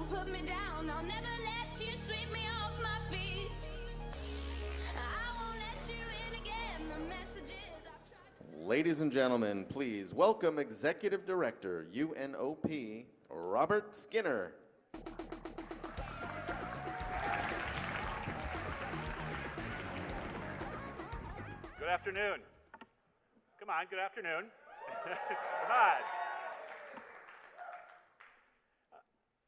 don't put me down. I'll never let you sweep me off my feet. I won't let you in again. The messages I've tried to... Ladies and gentlemen, please welcome Executive Director, UNOP, Robert Skinner. Good afternoon. Come on, good afternoon. Come on.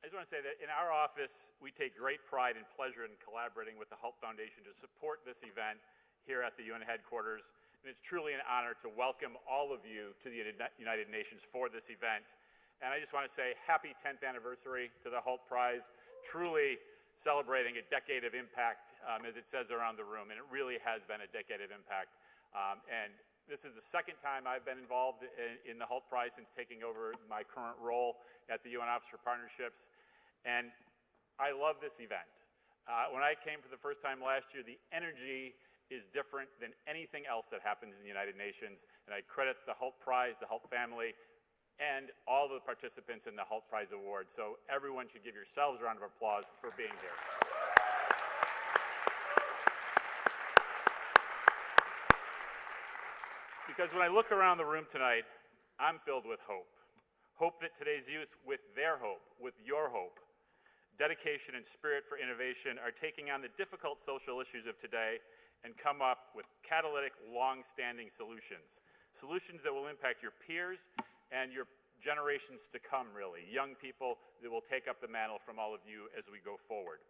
I just want to say that in our office, we take great pride and pleasure in collaborating with the Hult Foundation to support this event here at the UN headquarters. And it's truly an honor to welcome all of you to the United Nations for this event. And I just want to say happy 10th anniversary to the Hult Prize, truly celebrating a decade of impact, as it says around the room. And it really has been a decade of impact. And this is the second time I've been involved in the Hult Prize since taking over my current role at the UN Office for Partnerships. And I love this event. When I came for the first time last year, the energy is different than anything else that happens in the United Nations. And I credit the Hult Prize, the Hult family, and all the participants in the Hult Prize Award. So everyone should give yourselves a round of applause for being here. Because when I look around the room tonight, I'm filled with hope. Hope that today's youth, with their hope, with your hope, dedication and spirit for innovation are taking on the difficult social issues of today and come up with catalytic, long-standing solutions. Solutions that will impact your peers and your generations to come, really. Young people that will take up the mantle from all of you as we go forward.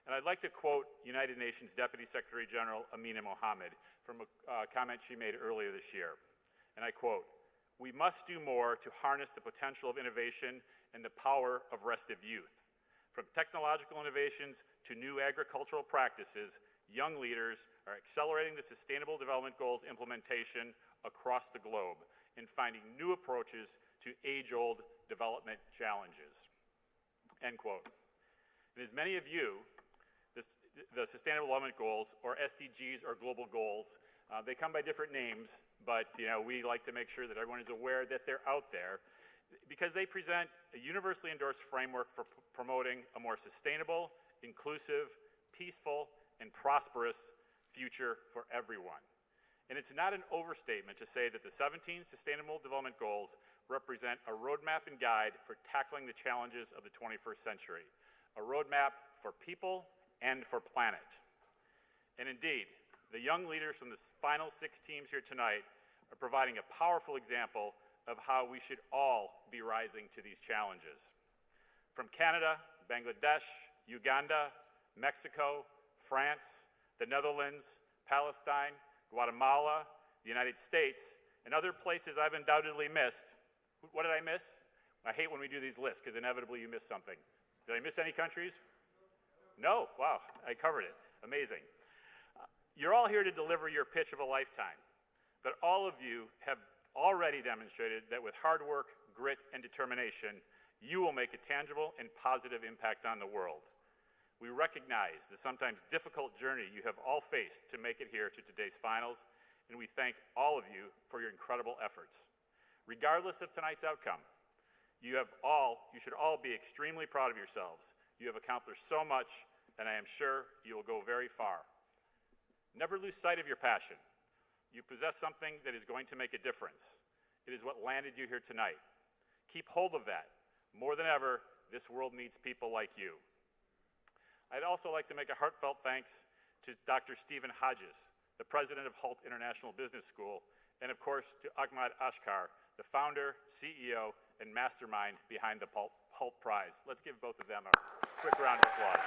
And I'd like to quote United Nations Deputy Secretary General Amina Mohammed from a comment she made earlier this year. And I quote, "We must do more to harness the potential of innovation and the power of restive youth. From technological innovations to new agricultural practices, young leaders are accelerating the Sustainable Development Goals implementation across the globe and finding new approaches to age-old development challenges." End quote. And as many of you, the Sustainable Development Goals, or SDGs, or global goals, they come by different names, but we like to make sure that everyone is aware that they're out there because they present a universally endorsed framework for promoting a more sustainable, inclusive, peaceful, and prosperous future for everyone. And it's not an overstatement to say that the 17 Sustainable Development Goals represent a roadmap and guide for tackling the challenges of the 21st century, a roadmap for people and for planet. And indeed, the young leaders from the final 6 teams here tonight are providing a powerful example of how we should all be rising to these challenges. From Canada, Bangladesh, Uganda, Mexico, France, the Netherlands, Palestine, Guatemala, the United States, and other places I've undoubtedly missed. What did I miss? I hate when we do these lists because inevitably you miss something. Did I miss any countries? No? Wow, I covered it. Amazing. You're all here to deliver your pitch of a lifetime, but all of you have already demonstrated that with hard work, grit, and determination, you will make a tangible and positive impact on the world. We recognize the sometimes difficult journey you have all faced to make it here to today's finals, and we thank all of you for your incredible efforts. Regardless of tonight's outcome, you should all be extremely proud of yourselves. You have accomplished so much, and I am sure you will go very far. Never lose sight of your passion. You possess something that is going to make a difference. It is what landed you here tonight. Keep hold of that. More than ever, this world needs people like you. I'd also like to make a heartfelt thanks to Dr. Stephen Hodges, the president of Hult International Business School, and of course to Ahmad Ashkar, the founder, CEO, and mastermind behind the Hult Prize. Let's give both of them a quick round of applause.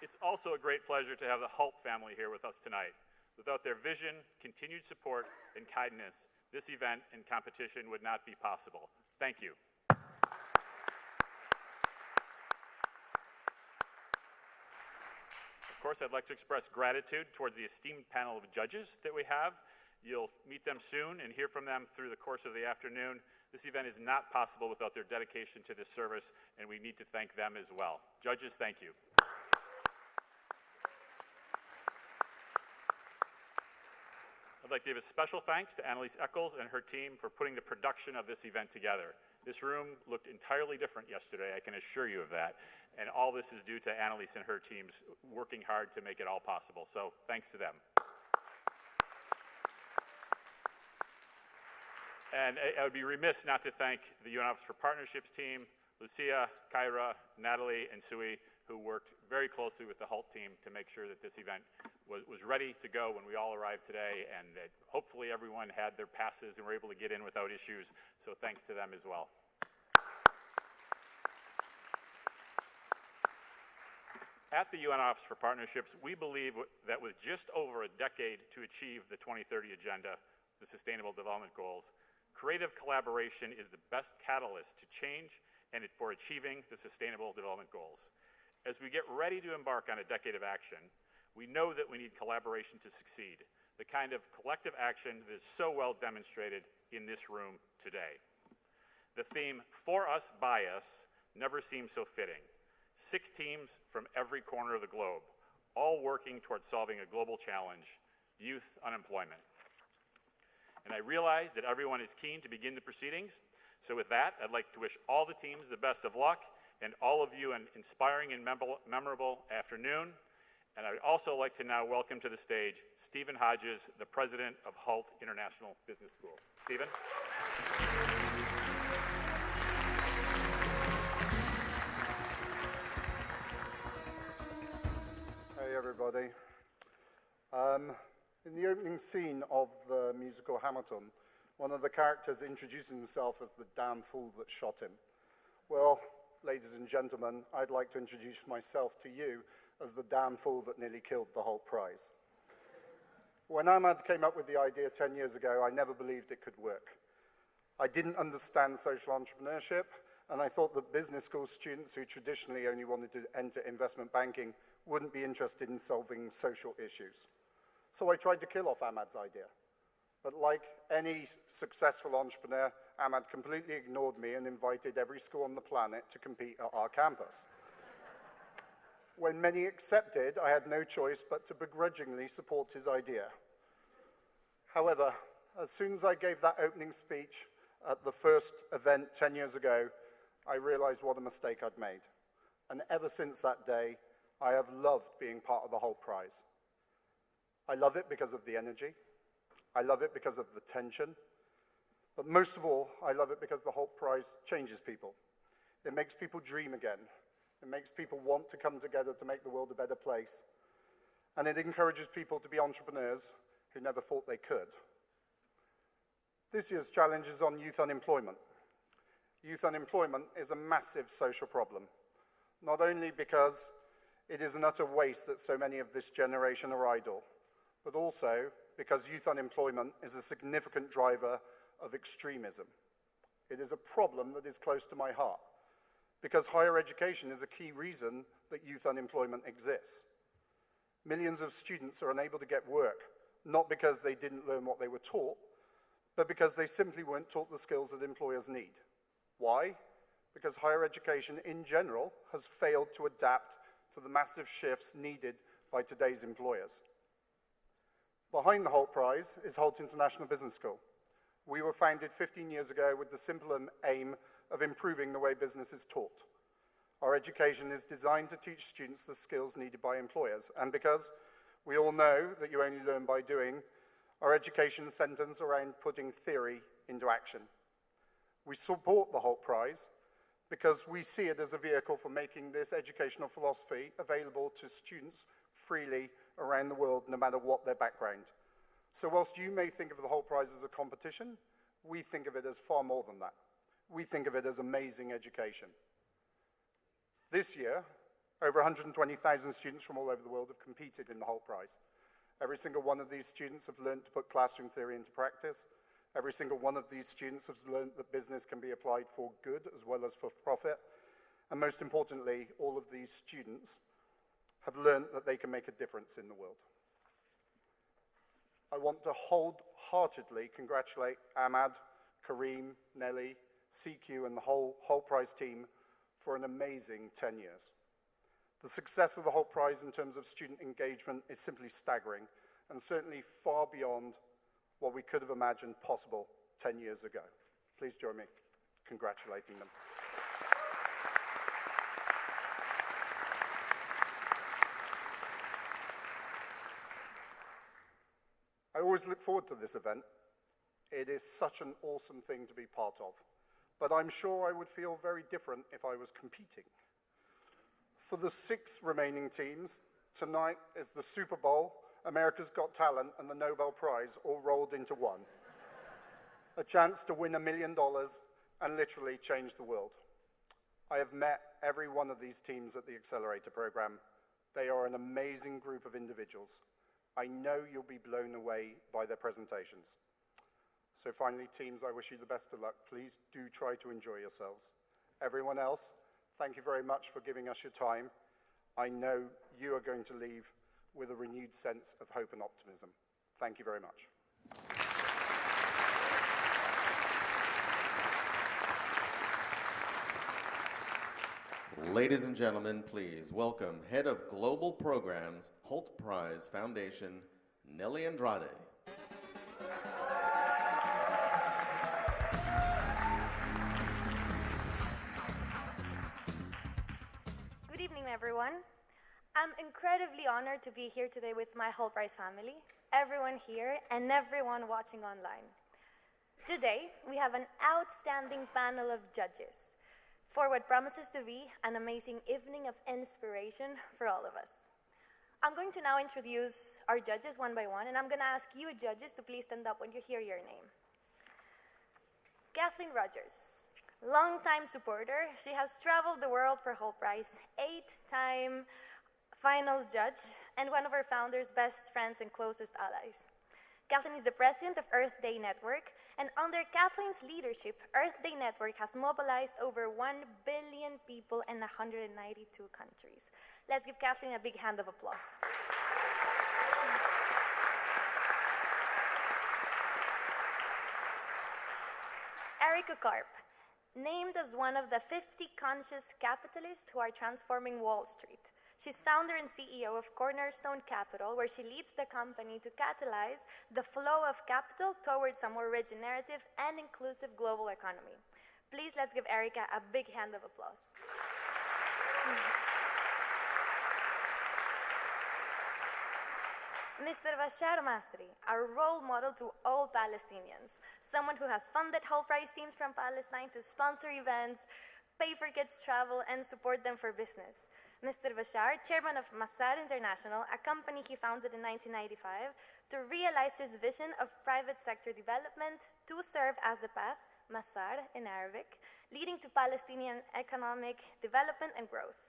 It's also a great pleasure to have the Hult family here with us tonight. Without their vision, continued support, and kindness, this event and competition would not be possible. Thank you. Of course, I'd like to express gratitude towards the esteemed panel of judges that we have. You'll meet them soon and hear from them through the course of the afternoon. This event is not possible without their dedication to this service, and we need to thank them as well. Judges, thank you. I'd like to give a special thanks to Annalise Eccles and her team for putting the production of this event together. This room looked entirely different yesterday, I can assure you of that. And all this is due to Annalise and her teams working hard to make it all possible. So thanks to them. And I would be remiss not to thank the UN Office for Partnerships team, Lucia, Kyra, Natalie, and Sui, who worked very closely with the Hult team to make sure that this event was ready to go when we all arrived today, and that hopefully everyone had their passes and were able to get in without issues, so thanks to them as well. At the UN Office for Partnerships, we believe that with just over a decade to achieve the 2030 Agenda, the Sustainable Development Goals, creative collaboration is the best catalyst to change and for achieving the Sustainable Development Goals. As we get ready to embark on a decade of action, we know that we need collaboration to succeed, the kind of collective action that is so well demonstrated in this room today. The theme, "For Us, By Us," never seems so fitting. 6 teams from every corner of the globe, all working towards solving a global challenge, youth unemployment. And I realize that everyone is keen to begin the proceedings, so with that, I'd like to wish all the teams the best of luck and all of you an inspiring and memorable afternoon. And I'd also like to now welcome to the stage Stephen Hodges, the president of Hult International Business School. Stephen? Hey, everybody. In the opening scene of the musical Hamilton, one of the characters introduces himself as the damn fool that shot him. Well, ladies and gentlemen, I'd like to introduce myself to you as the damn fool that nearly killed the Hult Prize. When Ahmad came up with the idea 10 years ago, I never believed it could work. I didn't understand social entrepreneurship, and I thought that business school students who traditionally only wanted to enter investment banking wouldn't be interested in solving social issues. So I tried to kill off Ahmad's idea. But like any successful entrepreneur, Ahmad completely ignored me and invited every school on the planet to compete at our campus. When many accepted, I had no choice but to begrudgingly support his idea. However, as soon as I gave that opening speech at the first event 10 years ago, I realized what a mistake I'd made. And ever since that day, I have loved being part of the Hult Prize. I love it because of the energy. I love it because of the tension. But most of all, I love it because the Hult Prize changes people. It makes people dream again. It makes people want to come together to make the world a better place. And it encourages people to be entrepreneurs who never thought they could. This year's challenge is on youth unemployment. Youth unemployment is a massive social problem, not only because it is an utter waste that so many of this generation are idle, but also because youth unemployment is a significant driver of extremism. It is a problem that is close to my heart, because higher education is a key reason that youth unemployment exists. Millions of students are unable to get work, not because they didn't learn what they were taught, but because they simply weren't taught the skills that employers need. Why? Because higher education in general has failed to adapt to the massive shifts needed by today's employers. Behind the Hult Prize is Hult International Business School. We were founded 15 years ago with the simple aim of improving the way business is taught. Our education is designed to teach students the skills needed by employers, and because we all know that you only learn by doing, our education centers around putting theory into action. We support the Hult Prize because we see it as a vehicle for making this educational philosophy available to students freely around the world, no matter what their background. So whilst you may think of the Hult Prize as a competition, we think of it as far more than that. We think of it as amazing education. This year, over 120,000 students from all over the world have competed in the Hult Prize. Every single one of these students have learned to put classroom theory into practice. Every single one of these students has learned that business can be applied for good as well as for profit. And most importantly, all of these students have learned that they can make a difference in the world. I want to wholeheartedly congratulate Ahmad, Kareem, Nelly, CQ, and the whole Hult Prize team for an amazing 10 years. The success of the Hult Prize in terms of student engagement is simply staggering, and certainly far beyond what we could have imagined possible 10 years ago. Please join me congratulating them. I always look forward to this event. It is such an awesome thing to be part of, but I'm sure I would feel very different if I was competing. For the 6 remaining teams, tonight is the Super Bowl, America's Got Talent, and the Nobel Prize all rolled into one. A chance to win $1 million and literally change the world. I have met every one of these teams at the Accelerator program. They are an amazing group of individuals. I know you'll be blown away by their presentations. So finally, teams, I wish you the best of luck. Please do try to enjoy yourselves. Everyone else, thank you very much for giving us your time. I know you are going to leave with a renewed sense of hope and optimism. Thank you very much. Ladies and gentlemen, please welcome Head of Global Programs, Hult Prize Foundation, Nelly Andrade. Good evening, everyone. I'm incredibly honored to be here today with my Hult Prize family, everyone here, and everyone watching online. Today, we have an outstanding panel of judges for what promises to be an amazing evening of inspiration for all of us. I'm going to now introduce our judges one by one, and I'm going to ask you judges to please stand up when you hear your name. Kathleen Rogers, longtime supporter. She has traveled the world for Hult Prize, 8-time finals judge, and one of our founders' best friends and closest allies. Kathleen is the president of Earth Day Network, and under Kathleen's leadership, Earth Day Network has mobilized over 1 billion people in 192 countries. Let's give Kathleen a big hand of applause. Erica Karp, named as one of the 50 conscious capitalists who are transforming Wall Street. She's founder and CEO of Cornerstone Capital, where she leads the company to catalyze the flow of capital towards a more regenerative and inclusive global economy. Please, let's give Erica a big hand of applause. Mr. Bashar Masri, a role model to all Palestinians, someone who has funded Hult Prize teams from Palestine to sponsor events, pay for kids' travel, and support them for business. Mr. Bashar, chairman of Masar International, a company he founded in 1995 to realize his vision of private sector development to serve as the path, Masar in Arabic, leading to Palestinian economic development and growth,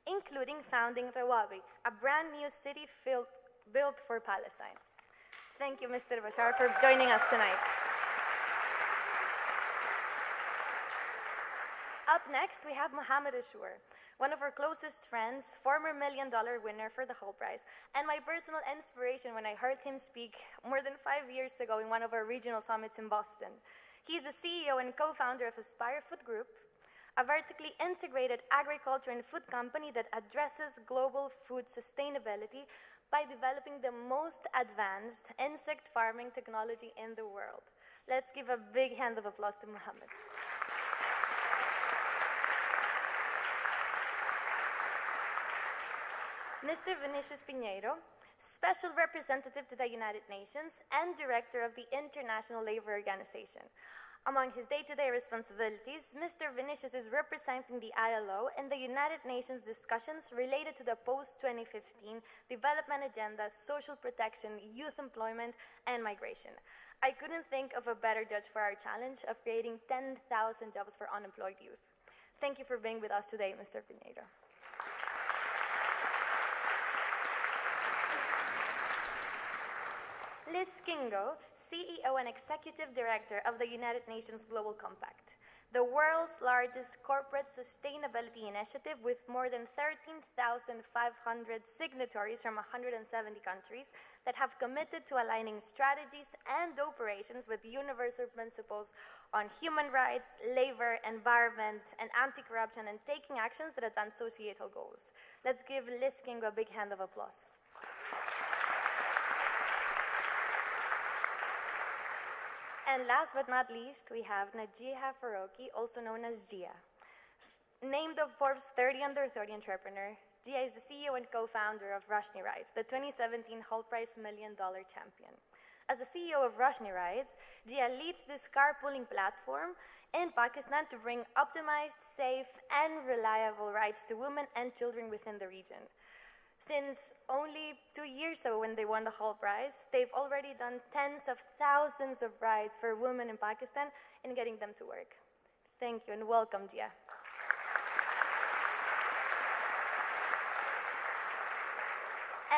including founding Rawabi, a brand new city built for Palestine. Thank you, Mr. Bashar, for joining us tonight. Up next, we have Mohammed Ashur, one of our closest friends, former $1 million winner for the Hult Prize, and my personal inspiration when I heard him speak more than 5 years ago in one of our regional summits in Boston. He's the CEO and co-founder of Aspire Food Group, a vertically integrated agriculture and food company that addresses global food sustainability by developing the most advanced insect farming technology in the world. Let's give a big hand of applause to Mohammed. Mr. Vinicius Pinheiro, Special Representative to the United Nations and Director of the International Labour Organization. Among his day-to-day responsibilities, Mr. Vinicius is representing the ILO in the United Nations discussions related to the post-2015 development agenda, social protection, youth employment, and migration. I couldn't think of a better judge for our challenge of creating 10,000 jobs for unemployed youth. Thank you for being with us today, Mr. Pinheiro. Liz Kingo, CEO and Executive Director of the United Nations Global Compact, the world's largest corporate sustainability initiative with more than 13,500 signatories from 170 countries that have committed to aligning strategies and operations with universal principles on human rights, labor, environment, and anti-corruption, and taking actions that advance societal goals. Let's give Liz Kingo a big hand of applause. And last but not least, we have Najiha Faroki, also known as Gia. Named the Forbes 30 Under 30 entrepreneur, Gia is the CEO and co-founder of Roshni Rides, the 2017 Hult Prize $1 Million champion. As the CEO of Roshni Rides, Gia leads this carpooling platform in Pakistan to bring optimized, safe, and reliable rides to women and children within the region. Since only 2 years ago when they won the Hult Prize, they've already done tens of thousands of rides for women in Pakistan in getting them to work. Thank you and welcome, Gia.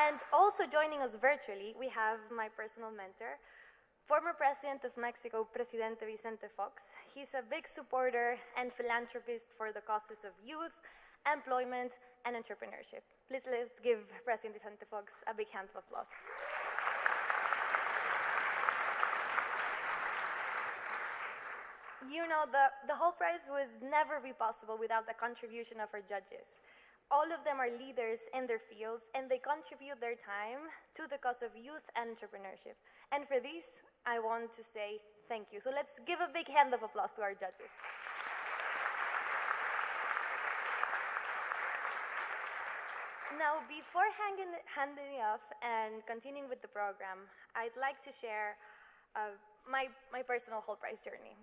And also joining us virtually, we have my personal mentor, former President of Mexico, Presidente Vicente Fox. He's a big supporter and philanthropist for the causes of youth, employment, and entrepreneurship. Please let's give President Vicente Fox a big hand of applause. You know, the Hult Prize would never be possible without the contribution of our judges. All of them are leaders in their fields, and they contribute their time to the cause of youth and entrepreneurship. And for this, I want to say thank you. So let's give a big hand of applause to our judges. Now, before handing it off and continuing with the program, I'd like to share my personal Hult Prize journey.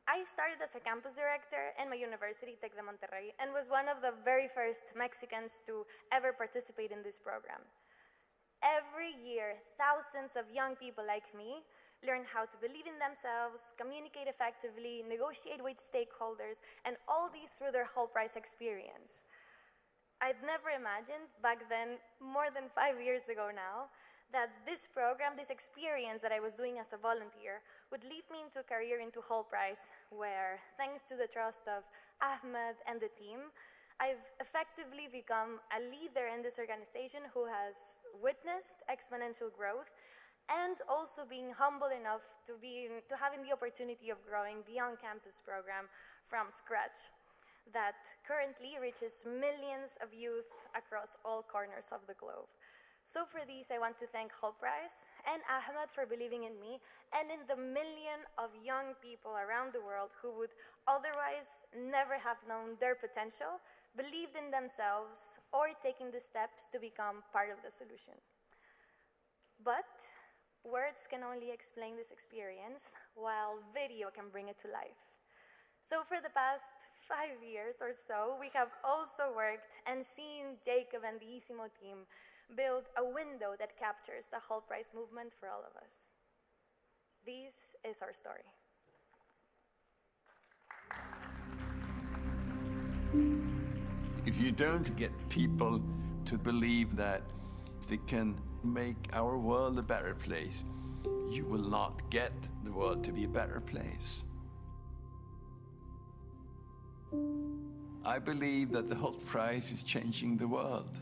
I started as a campus director in my university, Tec de Monterrey, and was one of the very first Mexicans to ever participate in this program. Every year, thousands of young people like me learn how to believe in themselves, communicate effectively, negotiate with stakeholders, and all these through their Hult Prize experience. I'd never imagined back then, more than 5 years ago now, that this program, this experience that I was doing as a volunteer, would lead me into a career into Hult Prize, where, thanks to the trust of Ahmed and the team, I've effectively become a leader in this organization who has witnessed exponential growth and also being humble enough to having the opportunity of growing the on-campus program from scratch that currently reaches millions of youth across all corners of the globe. So for these, I want to thank Hult Prize and Ahmed for believing in me and in the million of young people around the world who would otherwise never have known their potential, believed in themselves, or taking the steps to become part of the solution. But words can only explain this experience, while video can bring it to life. So for the past 5 years or so, we have also worked and seen Jacob and the Isimo team build a window that captures the Hult Prize movement for all of us. This is our story. If you don't get people to believe that they can make our world a better place, you will not get the world to be a better place. I believe that the Hult Prize is changing the world.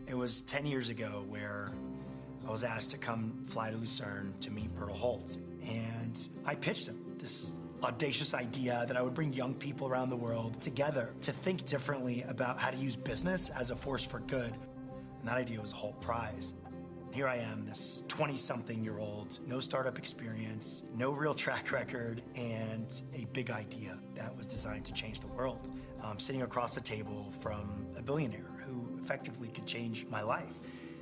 It was 10 years ago where I was asked to come fly to Lucerne to meet Bertil Hult. And I pitched him this audacious idea that I would bring young people around the world together to think differently about how to use business as a force for good. And that idea was the Hult Prize. Here I am, this 20-something-year-old, no startup experience, no real track record, and a big idea that was designed to change the world. Sitting across the table from a billionaire who effectively could change my life.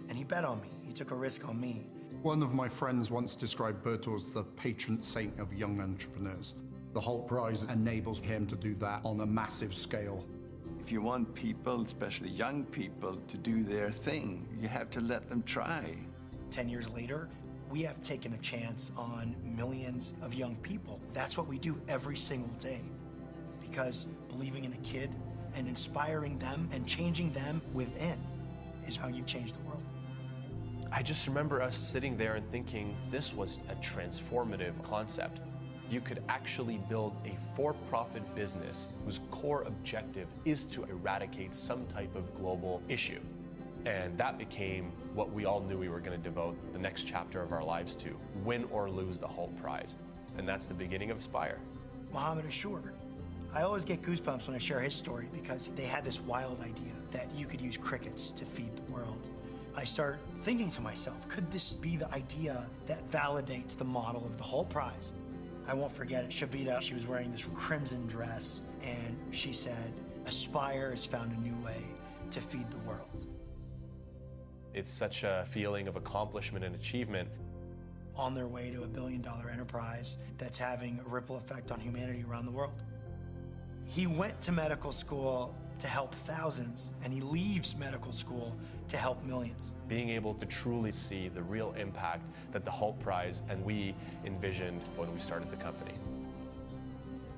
And he bet on me. He took a risk on me. One of my friends once described Bertil as the patron saint of young entrepreneurs. The Hult Prize enables him to do that on a massive scale. If you want people, especially young people, to do their thing, you have to let them try. 10 years later, we have taken a chance on millions of young people. That's what we do every single day. Because believing in a kid and inspiring them and changing them within is how you change the world. I just remember us sitting there and thinking this was a transformative concept. You could actually build a for-profit business whose core objective is to eradicate some type of global issue. And that became what we all knew we were going to devote the next chapter of our lives to, win or lose the Hult Prize. And that's the beginning of Aspire. Mohammed Ashur. I always get goosebumps when I share his story because they had this wild idea that you could use crickets to feed the world. I start thinking to myself, could this be the idea that validates the model of the Hult Prize? I won't forget it. Shabita, she was wearing this crimson dress, and she said, "Aspire has found a new way to feed the world." It's such a feeling of accomplishment and achievement. On their way to $1 billion enterprise that's having a ripple effect on humanity around the world. He went to medical school to help thousands, and he leaves medical school to help millions. Being able to truly see the real impact that the Hult Prize and we envisioned when we started the company.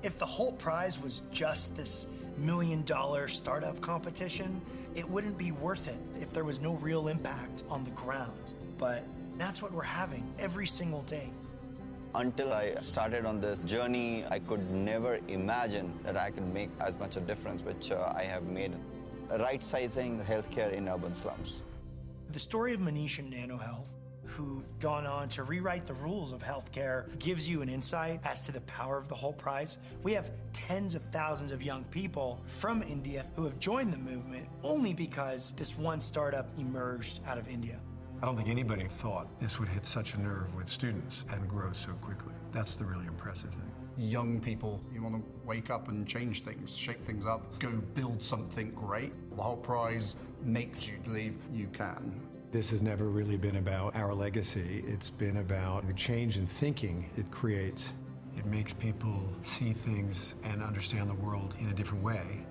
If the Hult Prize was just this $1 million startup competition, it wouldn't be worth it if there was no real impact on the ground. But that's what we're having every single day. Until I started on this journey, I could never imagine that I could make as much a difference, which I have made. Right-sizing healthcare in urban slums. The story of Manish and NanoHealth, who've gone on to rewrite the rules of healthcare, gives you an insight as to the power of the Hult Prize. We have tens of thousands of young people from India who have joined the movement only because this one startup emerged out of India. I don't think anybody thought this would hit such a nerve with students and grow so quickly. That's the really impressive thing. Young people, you want to wake up and change things, shake things up, go build something great. The Hult Prize makes you believe you can. This has never really been about our legacy. It's been about the change in thinking it creates. It makes people see things and understand the world in a different way.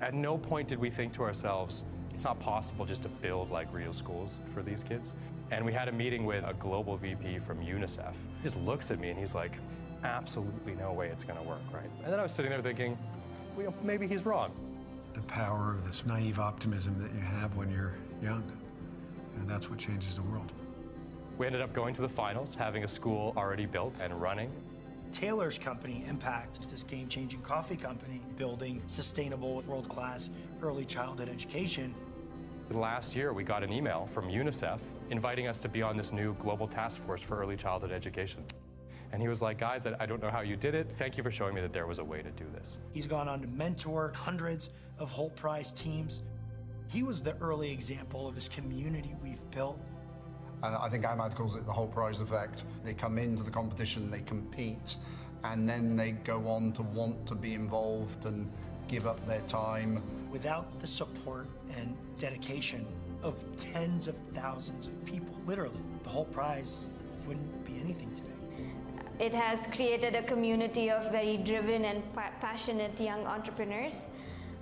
At no point did we think to ourselves, it's not possible just to build like real schools for these kids. And we had a meeting with a global VP from UNICEF. He just looks at me and he's like, absolutely no way it's gonna work, right? And then I was sitting there thinking, well, maybe he's wrong. The power of this naive optimism that you have when you're young, and that's what changes the world. We ended up going to the finals, having a school already built and running. Taylor's company, Impact, is this game-changing coffee company building sustainable, world-class early childhood education. Last year, we got an email from UNICEF inviting us to be on this new global task force for early childhood education. And he was like, guys, I don't know how you did it. Thank you for showing me that there was a way to do this. He's gone on to mentor hundreds of Hult Prize teams. He was the early example of this community we've built. I think Ahmad calls it the Hult Prize effect. They come into the competition, they compete, and then they go on to want to be involved and give up their time. Without the support and dedication of tens of thousands of people, literally, the Hult Prize wouldn't be anything today. It has created a community of very driven and passionate young entrepreneurs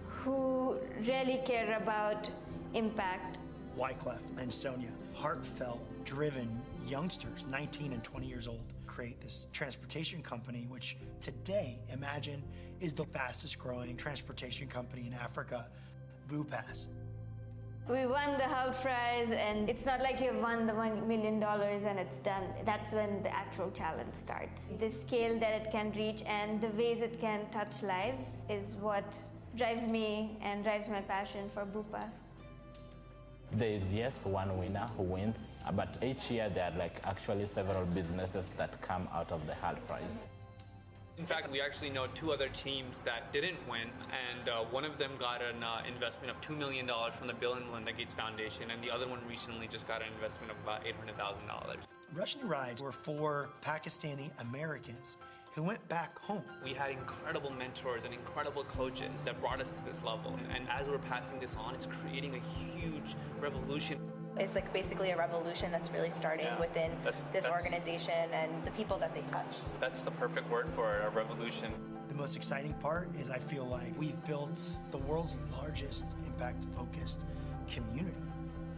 who really care about impact. Wyclef and Sonia, heartfelt, driven youngsters, 19 and 20 years old, create this transportation company, which today, imagine, is the fastest growing transportation company in Africa, Bupass. We won the Hult Prize, and it's not like you've won the $1 million and it's done. That's when the actual challenge starts. The scale that it can reach and the ways it can touch lives is what drives me and drives my passion for Bupass. There is, yes, one winner who wins, but each year there are actually several businesses that come out of the Hult Prize. In fact, we actually know two other teams that didn't win, and one of them got an investment of $2 million from the Bill and Melinda Gates Foundation, and the other one recently just got an investment of about $800,000. Rushni rides were for Pakistani Americans who went back home. We had incredible mentors and incredible coaches that brought us to this level, and as we're passing this on, it's creating a huge revolution. It's like basically a revolution that's really starting within this organization and the people that they touch. That's the perfect word for it, a revolution. The most exciting part is I feel like we've built the world's largest impact-focused community.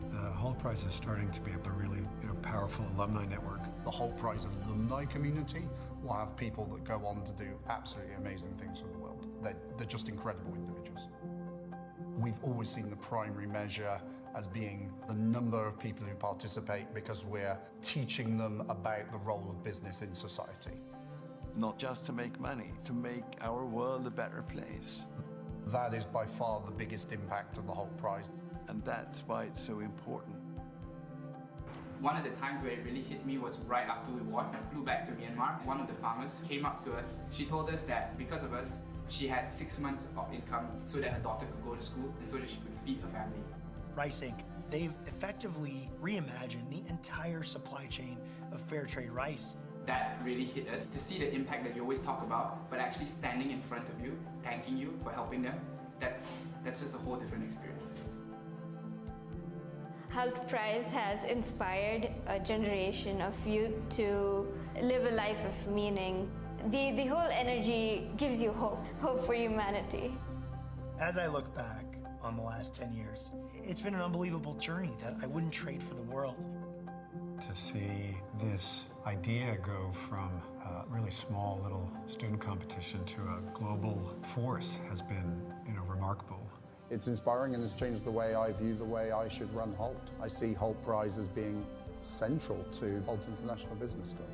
The Hult Prize is starting to be a really powerful alumni network. The Hult Prize alumni community will have people that go on to do absolutely amazing things for the world. They're just incredible individuals. We've always seen the primary measure as being the number of people who participate because we're teaching them about the role of business in society. Not just to make money, to make our world a better place. That is by far the biggest impact of the Hult Prize. And that's why it's so important. One of the times where it really hit me was right after we won. I flew back to Myanmar. One of the farmers came up to us. She told us that because of us, she had 6 months of income so that her daughter could go to school and so that she could feed her family. Rice Inc. They've effectively reimagined the entire supply chain of fair trade rice. That really hit us, to see the impact that you always talk about, but actually standing in front of you, thanking you for helping them, that's just a whole different experience. Hult Prize has inspired a generation of youth to live a life of meaning. The whole energy gives you hope for humanity. As I look back on the last 10 years, it's been an unbelievable journey that I wouldn't trade for the world. To see this idea go from a really small little student competition to a global force has been, remarkable. It's inspiring and has changed the way I view the way I should run Hult. I see Hult Prize as being central to Hult International Business School.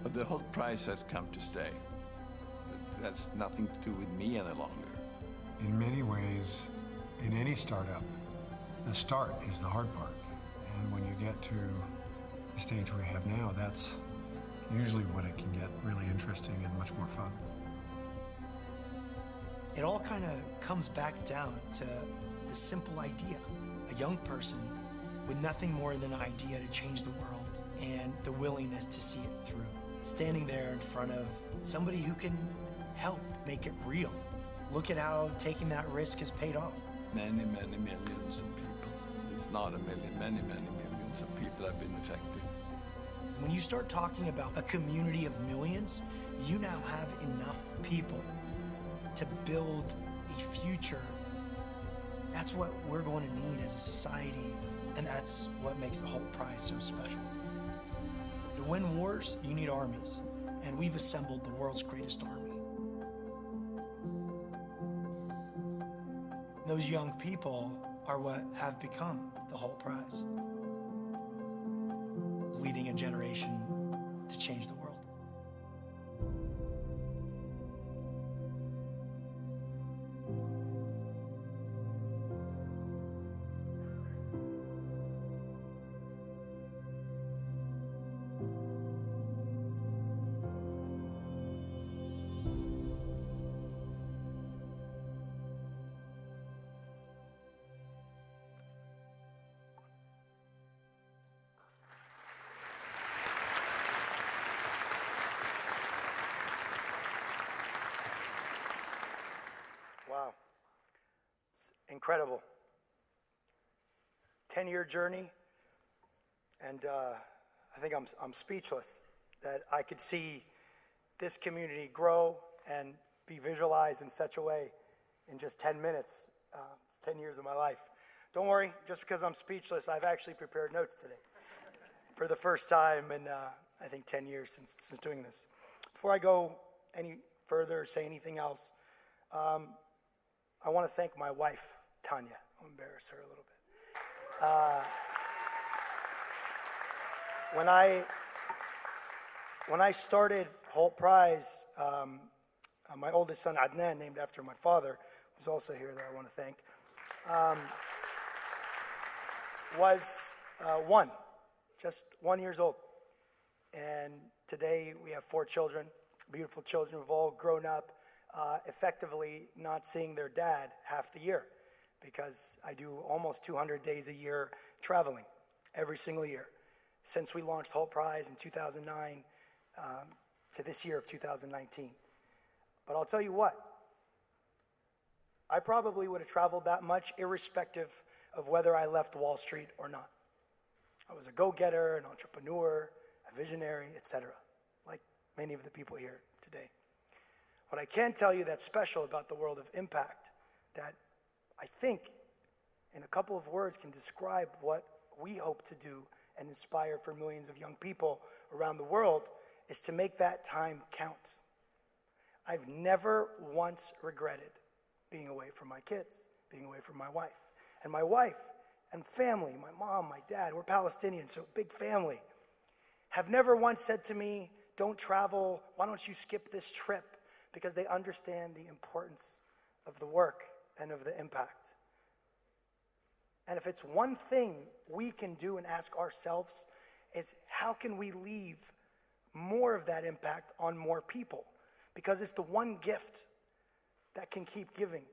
But the Hult Prize has come to stay. That's nothing to do with me any longer. In many ways, in any startup, the start is the hard part. And when you get to the stage we have now, that's usually when it can get really interesting and much more fun. It all kind of comes back down to the simple idea. A young person with nothing more than an idea to change the world and the willingness to see it through. Standing there in front of somebody who can help make it real. Look at how taking that risk has paid off. Many, many millions of people. It's not a million, many, many millions of people have been affected. When you start talking about a community of millions, you now have enough people to build a future. That's what we're going to need as a society, and that's what makes the Hult Prize so special. To win wars, you need armies, and we've assembled the world's greatest army. Those young people are what have become the Hult Prize, leading a generation to change the world. Wow, it's incredible. 10-year journey, and I think I'm speechless that I could see this community grow and be visualized in such a way in just 10 minutes. It's 10 years of my life. Don't worry, just because I'm speechless, I've actually prepared notes today for the first time in I think 10 years since doing this. Before I go any further or say anything else, I want to thank my wife, Tanya. I'll embarrass her a little bit. When I started Hult Prize, my oldest son, Adnan, named after my father, who's also here that I want to thank, was just 1 year old. And today we have 4 children, beautiful children who've all grown up, effectively not seeing their dad half the year, because I do almost 200 days a year traveling every single year. Since we launched Hult Prize in 2009 to this year of 2019. But I'll tell you what, I probably would have traveled that much irrespective of whether I left Wall Street or not. I was a go-getter, an entrepreneur, a visionary, etc., like many of the people here today. What I can tell you that's special about the world of impact, that I think in a couple of words can describe what we hope to do and inspire for millions of young people around the world, is to make that time count. I've never once regretted being away from my kids, being away from my wife. And my wife and family, my mom, my dad, we're Palestinians, so big family, have never once said to me, don't travel, why don't you skip this trip? Because they understand the importance of the work and of the impact. And if it's one thing we can do and ask ourselves, is how can we leave more of that impact on more people? Because it's the one gift that can keep giving.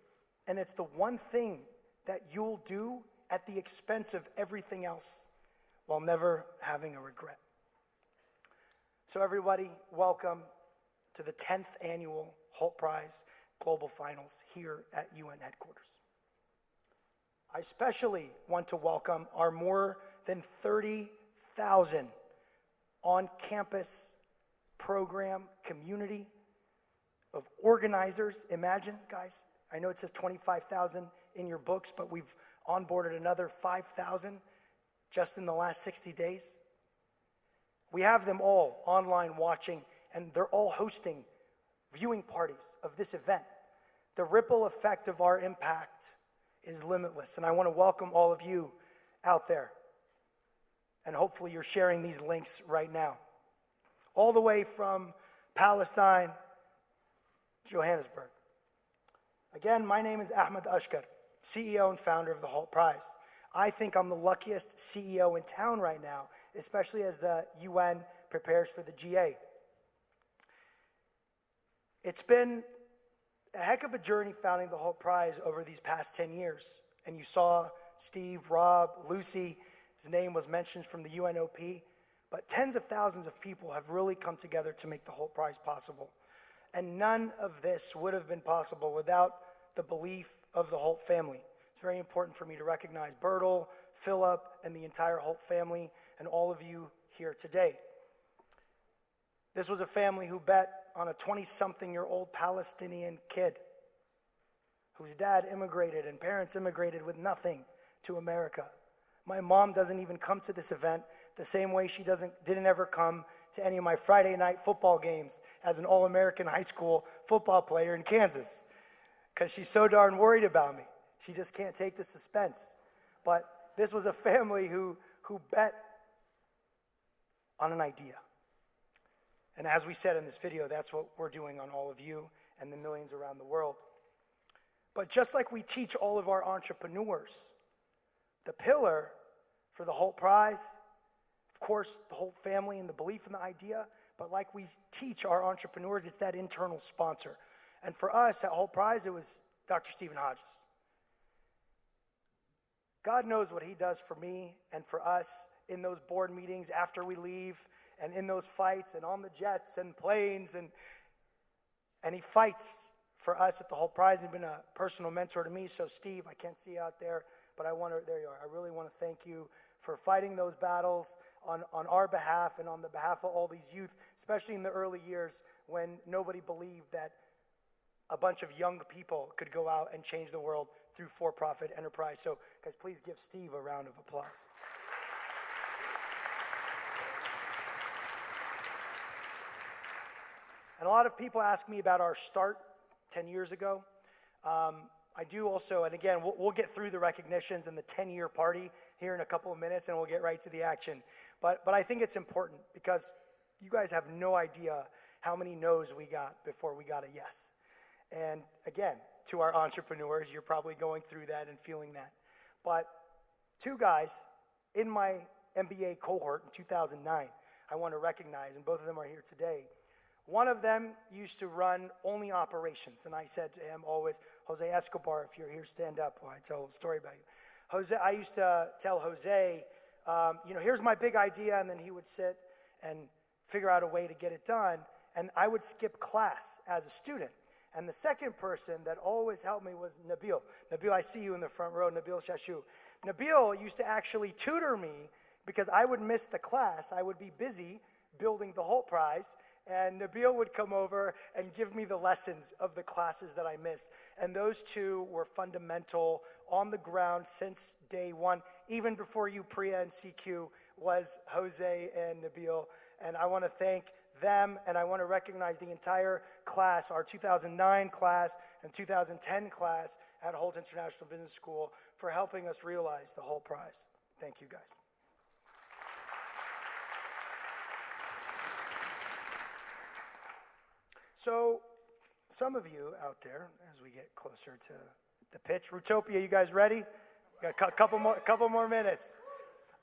And it's the one thing that you'll do at the expense of everything else while never having a regret. So everybody, welcome to the 10th annual Hult Prize Global Finals here at UN headquarters. I especially want to welcome our more than 30,000 on-campus program community of organizers. Imagine, guys, I know it says 25,000 in your books, but we've onboarded another 5,000 just in the last 60 days. We have them all online watching, and they're all hosting viewing parties of this event. The ripple effect of our impact is limitless, and I want to welcome all of you out there. And hopefully you're sharing these links right now. All the way from Palestine, Johannesburg. Again, my name is Ahmed Ashkar, CEO and founder of the Hult Prize. I think I'm the luckiest CEO in town right now, especially as the UN prepares for the GA. It's been a heck of a journey founding the Hult Prize over these past 10 years. And you saw Steve, Rob, Lucy, his name was mentioned from the UNOP, but tens of thousands of people have really come together to make the Hult Prize possible. And none of this would have been possible without the belief of the Hult family. It's very important for me to recognize Bertel, Philip, and the entire Hult family, and all of you here today. This was a family who bet on a 20-something-year-old Palestinian kid whose dad immigrated and parents immigrated with nothing to America. My mom doesn't even come to this event the same way she didn't ever come to any of my Friday night football games as an All-American high school football player in Kansas, because she's so darn worried about me. She just can't take the suspense. But this was a family who bet on an idea. And as we said in this video, that's what we're doing on all of you and the millions around the world. But just like we teach all of our entrepreneurs, the pillar for the Hult Prize, of course, the Hult family and the belief in the idea, but like we teach our entrepreneurs, it's that internal sponsor. And for us at Hult Prize, it was Dr. Stephen Hodges. God knows what he does for me and for us in those board meetings after we leave, and in those fights and on the jets and planes, and he fights for us at the Hult Prize. He's been a personal mentor to me. So Steve, I can't see you out there, but there you are. I really want to thank you for fighting those battles on our behalf and on the behalf of all these youth, especially in the early years when nobody believed that a bunch of young people could go out and change the world through for-profit enterprise. So guys, please give Steve a round of applause. And a lot of people ask me about our start 10 years ago. I do also, and again, we'll get through the recognitions and the 10-year party here in a couple of minutes, and we'll get right to the action. But I think it's important because you guys have no idea how many no's we got before we got a yes. And again, to our entrepreneurs, you're probably going through that and feeling that. But two guys in my MBA cohort in 2009, I want to recognize, and both of them are here today. One of them used to run only operations, and I said to him always, Jose Escobar, if you're here, stand up while I tell a story about you. Jose, I used to tell Jose, here's my big idea, and then he would sit and figure out a way to get it done, and I would skip class as a student. And the second person that always helped me was Nabil. Nabil, I see you in the front row, Nabil Shashu. Nabil used to actually tutor me because I would miss the class. I would be busy building the Hult Prize, and Nabil would come over and give me the lessons of the classes that I missed. And those two were fundamental on the ground since day one. Even before you, Priya and CQ, was Jose and Nabil. And I want to thank them, and I want to recognize the entire class, our 2009 class and 2010 class at Hult International Business School, for helping us realize the Hult Prize. Thank you, guys. So, some of you out there, as we get closer to the pitch, Rutopia, you guys ready? We got a couple more minutes.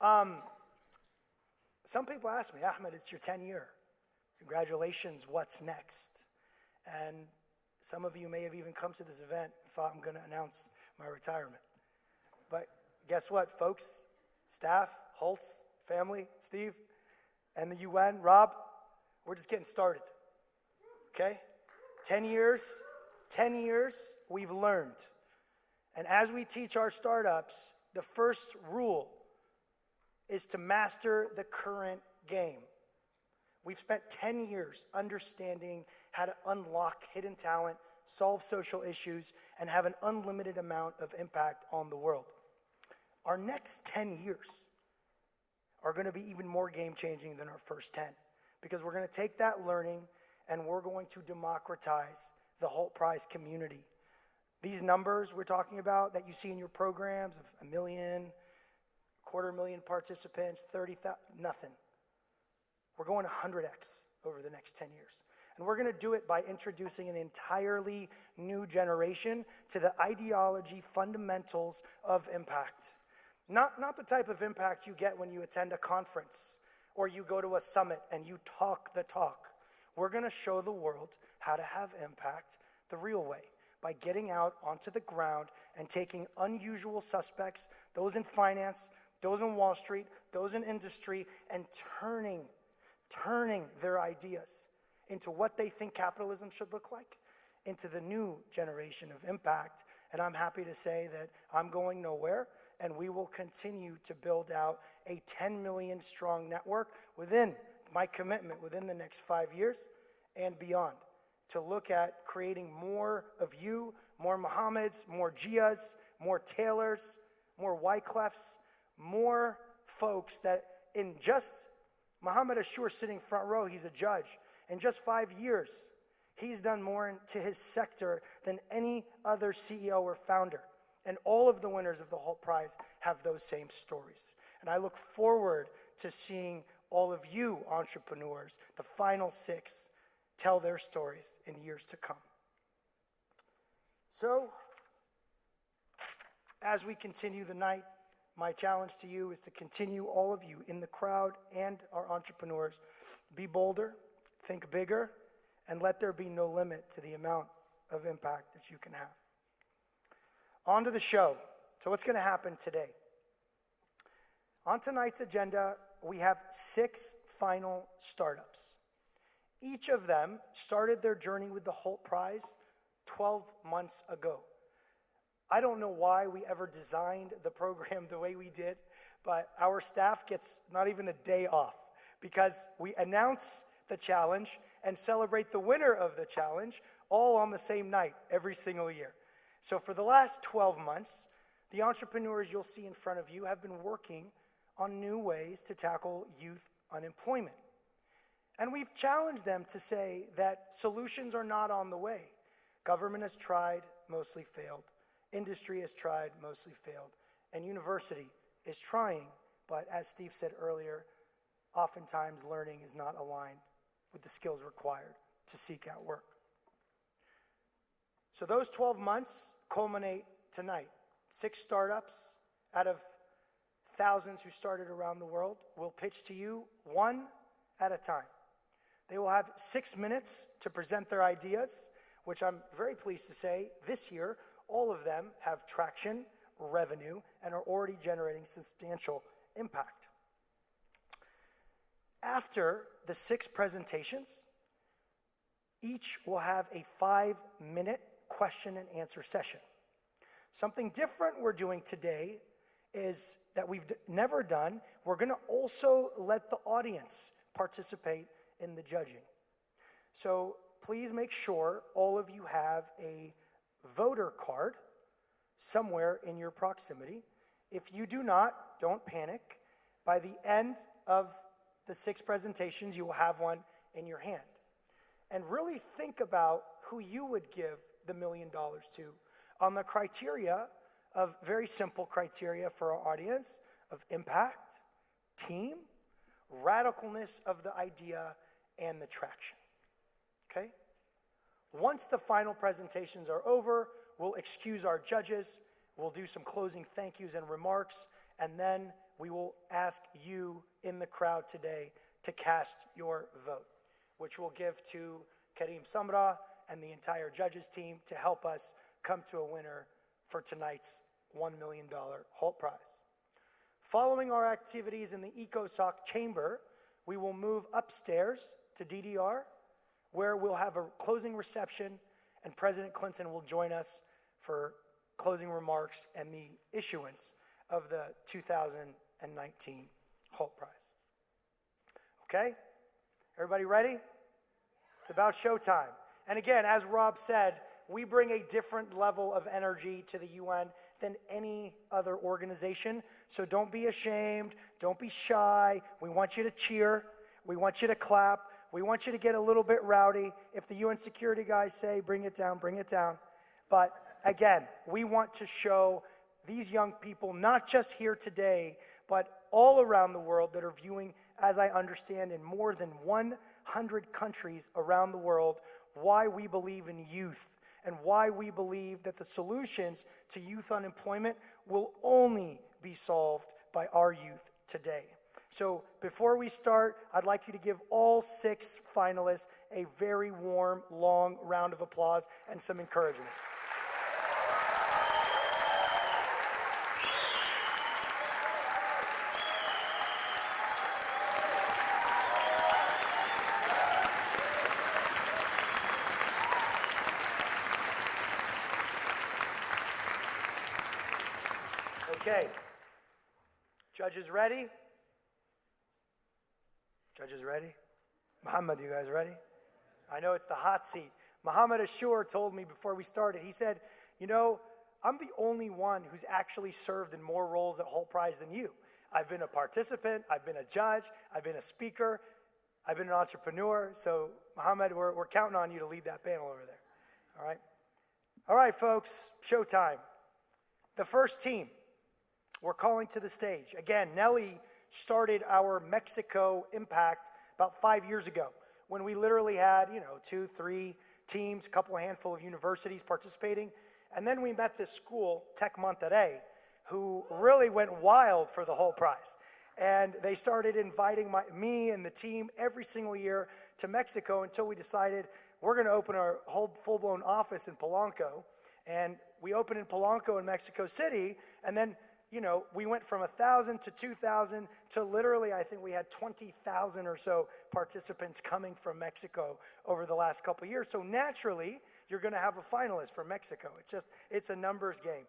Some people ask me, Ahmed, it's your 10-year. Congratulations, what's next? And some of you may have even come to this event and thought I'm going to announce my retirement. But guess what, folks? Staff, Hult's, family, Steve, and the UN, Rob, we're just getting started. Okay? 10 years, we've learned. And as we teach our startups, the first rule is to master the current game. We've spent 10 years understanding how to unlock hidden talent, solve social issues, and have an unlimited amount of impact on the world. Our next 10 years are going to be even more game-changing than our first 10, because we're going to take that learning and we're going to democratize the Hult Prize community. These numbers we're talking about that you see in your programs of 1 million, 250,000 participants, 30,000, nothing. We're going 100x over the next 10 years. And we're going to do it by introducing an entirely new generation to the ideology, fundamentals of impact. Not the type of impact you get when you attend a conference or you go to a summit and you talk the talk. We're going to show the world how to have impact the real way, by getting out onto the ground and taking unusual suspects, those in finance, those in Wall Street, those in industry, and turning their ideas into what they think capitalism should look like, into the new generation of impact. And I'm happy to say that I'm going nowhere, and we will continue to build out a 10 million strong network within my commitment within the next 5 years and beyond, to look at creating more of you, more Mohammeds, more Gias, more Taylors, more Wyclefs, more folks that in just, Mohammed Ashur sitting front row, he's a judge. In just 5 years, he's done more to his sector than any other CEO or founder. And all of the winners of the Hult Prize have those same stories. And I look forward to seeing all of you entrepreneurs, the final 6, tell their stories in years to come. So, as we continue the night, my challenge to you is to continue, all of you in the crowd and our entrepreneurs, be bolder, think bigger, and let there be no limit to the amount of impact that you can have. On to the show. So what's going to happen today? On tonight's agenda, we have 6 final startups. Each of them started their journey with the Hult Prize 12 months ago. I don't know why we ever designed the program the way we did, but our staff gets not even a day off, because we announce the challenge and celebrate the winner of the challenge all on the same night every single year. So for the last 12 months, the entrepreneurs you'll see in front of you have been working on new ways to tackle youth unemployment. And we've challenged them to say that solutions are not on the way. Government has tried, mostly failed. Industry has tried, mostly failed. And university is trying, but as Steve said earlier, oftentimes learning is not aligned with the skills required to seek out work. So those 12 months culminate tonight. 6 startups out of thousands who started around the world will pitch to you one at a time. They will have 6 minutes to present their ideas, which I'm very pleased to say this year, all of them have traction, revenue, and are already generating substantial impact. After the 6 presentations, each will have a 5-minute question and answer session. Something different we're doing today is that we've never done, we're going to also let the audience participate in the judging. So please make sure all of you have a voter card somewhere in your proximity. If you do not, don't panic. By the end of the 6 presentations, you will have one in your hand. And really think about who you would give the $1 million to on the criteria of very simple criteria for our audience of impact, team, radicalness of the idea, and the traction. Okay? Once the final presentations are over, we'll excuse our judges, we'll do some closing thank yous and remarks, and then we will ask you in the crowd today to cast your vote, which we'll give to Karim Samra and the entire judges team to help us come to a winner for tonight's $1 million Hult Prize. Following our activities in the ECOSOC chamber, we will move upstairs to DDR, where we'll have a closing reception, and President Clinton will join us for closing remarks and the issuance of the 2019 Hult Prize. Okay? Everybody ready? It's about showtime. And again, as Rob said, we bring a different level of energy to the UN than any other organization. So don't be ashamed. Don't be shy. We want you to cheer. We want you to clap. We want you to get a little bit rowdy. If the UN security guys say, bring it down, bring it down. But again, we want to show these young people, not just here today, but all around the world that are viewing, as I understand, in more than 100 countries around the world, why we believe in youth and why we believe that the solutions to youth unemployment will only be solved by our youth today. So before we start, I'd like you to give all 6 finalists a very warm, long round of applause and some encouragement. Okay. Judges ready? Judges ready? Muhammad, you guys ready? I know it's the hot seat. Muhammad Ashur told me before we started, he said, you know, I'm the only one who's actually served in more roles at Hult Prize than you. I've been a participant, I've been a judge, I've been a speaker, I've been an entrepreneur. So, Muhammad, we're counting on you to lead that panel over there. All right? All right, folks, showtime. The first team we're calling to the stage. Again, Nelly started our Mexico impact about 5 years ago when we literally had, 2, 3 teams, a couple handful of universities participating. And then we met this school, Tec Monterrey, who really went wild for the Hult Prize. And they started inviting me and the team every single year to Mexico until we decided we're going to open our whole full-blown office in Polanco. And we opened in Polanco in Mexico City, and then we went from 1,000 to 2,000 to literally, I think we had 20,000 or so participants coming from Mexico over the last couple of years. So naturally, you're going to have a finalist from Mexico. It's a numbers game.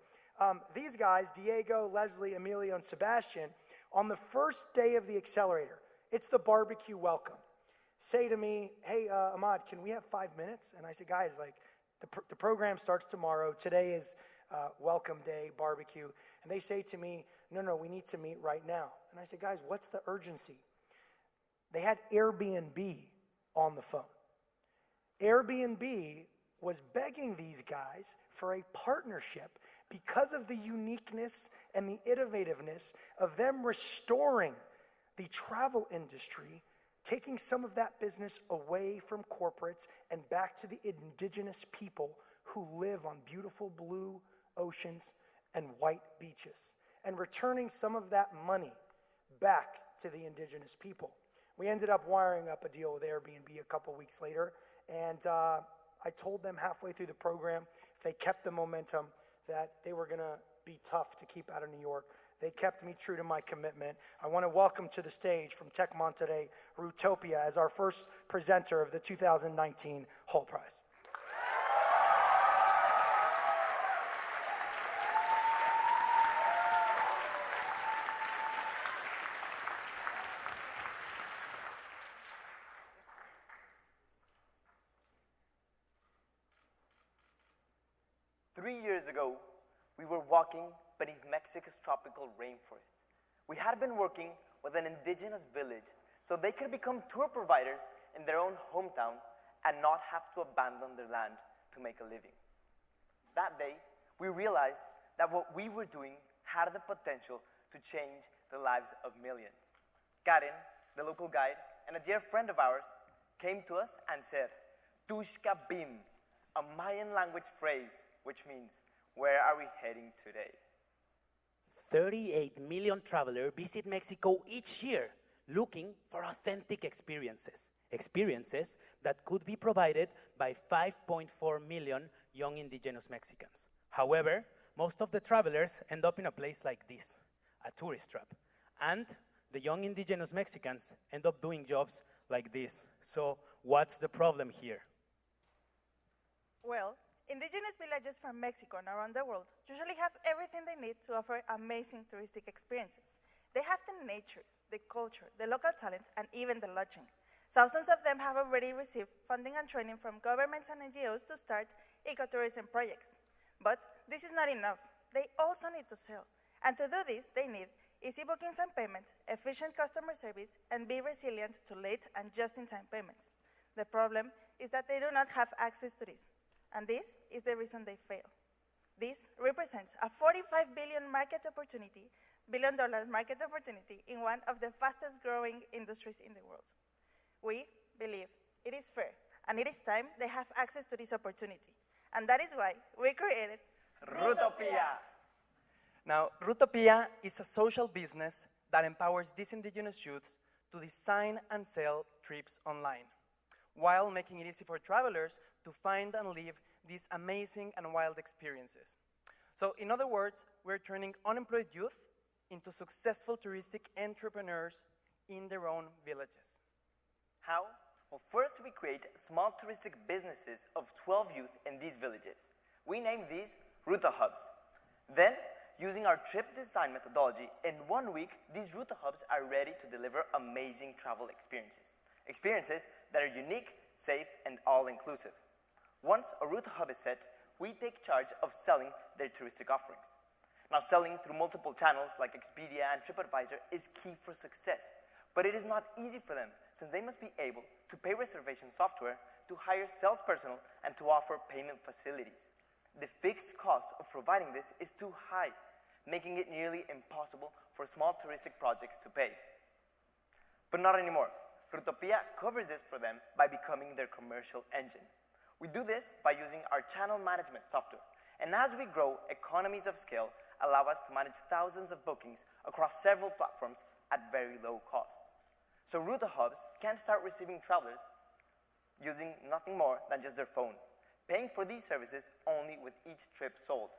These guys, Diego, Leslie, Emilio, and Sebastian, on the first day of the accelerator, it's the barbecue welcome, say to me, hey, Ahmad, can we have 5 minutes? And I said, guys, the program starts tomorrow. Today is welcome day, barbecue. And they say to me, no, we need to meet right now. And I said, guys, what's the urgency? They had Airbnb on the phone. Airbnb was begging these guys for a partnership because of the uniqueness and the innovativeness of them restoring the travel industry, taking some of that business away from corporates and back to the indigenous people who live on beautiful blue oceans and white beaches, and returning some of that money back to the indigenous people. We ended up wiring up a deal with Airbnb a couple weeks later, and I told them halfway through the program, if they kept the momentum, that they were going to be tough to keep out of New York. They kept me true to my commitment. I want to welcome to the stage from Tec Monterrey, Rutopia, as our first presenter of the 2019 Hult Prize. 3 years ago, we were walking beneath Mexico's tropical rainforest. We had been working with an indigenous village so they could become tour providers in their own hometown and not have to abandon their land to make a living. That day, we realized that what we were doing had the potential to change the lives of millions. Karen, the local guide, and a dear friend of ours came to us and said, Tushka Bim, a Mayan language phrase which means, where are we heading today? 38 million travelers visit Mexico each year looking for authentic experiences that could be provided by 5.4 million young indigenous Mexicans. However, most of the travelers end up in a place like this, a tourist trap. And the young indigenous Mexicans end up doing jobs like this. So what's the problem here? Well, indigenous villages from Mexico and around the world usually have everything they need to offer amazing touristic experiences. They have the nature, the culture, the local talent, and even the lodging. Thousands of them have already received funding and training from governments and NGOs to start ecotourism projects. But this is not enough. They also need to sell. And to do this, they need easy bookings and payments, efficient customer service, and be resilient to late and just-in-time payments. The problem is that they do not have access to this. And this is the reason they fail. This represents a $45 billion market opportunity, $1 billion market opportunity in one of the fastest growing industries in the world. We believe it is fair, and it is time they have access to this opportunity. And that is why we created Rutopia. Now, Rutopia is a social business that empowers these indigenous youths to design and sell trips online, while making it easy for travelers to find and live these amazing and wild experiences. So, in other words, we're turning unemployed youth into successful touristic entrepreneurs in their own villages. How? Well, first we create small touristic businesses of 12 youth in these villages. We name these Ruta Hubs. Then, using our trip design methodology, in 1 week, these Ruta Hubs are ready to deliver amazing travel experiences. Experiences that are unique, safe, and all-inclusive. Once a Ruta Hub is set, we take charge of selling their touristic offerings. Now, selling through multiple channels like Expedia and TripAdvisor is key for success. But it is not easy for them, since they must be able to pay reservation software, to hire sales personnel, and to offer payment facilities. The fixed cost of providing this is too high, making it nearly impossible for small touristic projects to pay. But not anymore. Rutopia covers this for them by becoming their commercial engine. We do this by using our channel management software. And as we grow, economies of scale allow us to manage thousands of bookings across several platforms at very low cost. So Ruta Hubs can start receiving travelers using nothing more than just their phone, paying for these services only with each trip sold.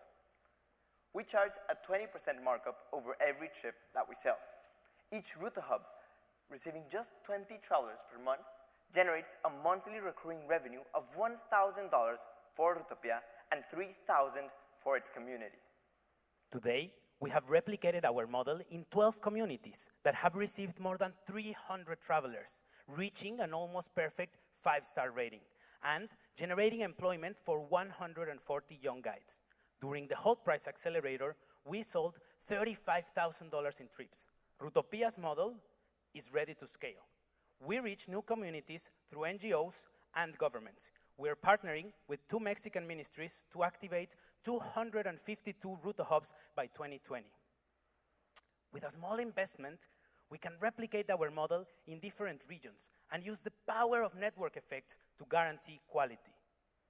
We charge a 20% markup over every trip that we sell. Each Ruta Hub, receiving just 20 travelers per month, generates a monthly recurring revenue of $1,000 for Rutopia and $3,000 for its community. Today, we have replicated our model in 12 communities that have received more than 300 travelers, reaching an almost perfect 5-star rating, and generating employment for 140 young guides. During the Hult Price Accelerator, we sold $35,000 in trips. Rutopia's model is ready to scale. We reach new communities through NGOs and governments. We're partnering with 2 Mexican ministries to activate 252 Ruta Hubs by 2020. With a small investment, we can replicate our model in different regions and use the power of network effects to guarantee quality.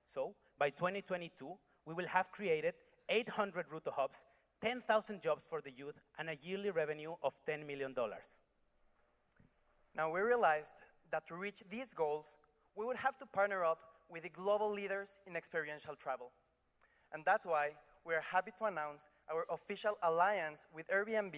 So, by 2022, we will have created 800 Ruta Hubs, 10,000 jobs for the youth, and a yearly revenue of $10 million. Now, we realized that to reach these goals, we would have to partner up with the global leaders in experiential travel. And that's why we are happy to announce our official alliance with Airbnb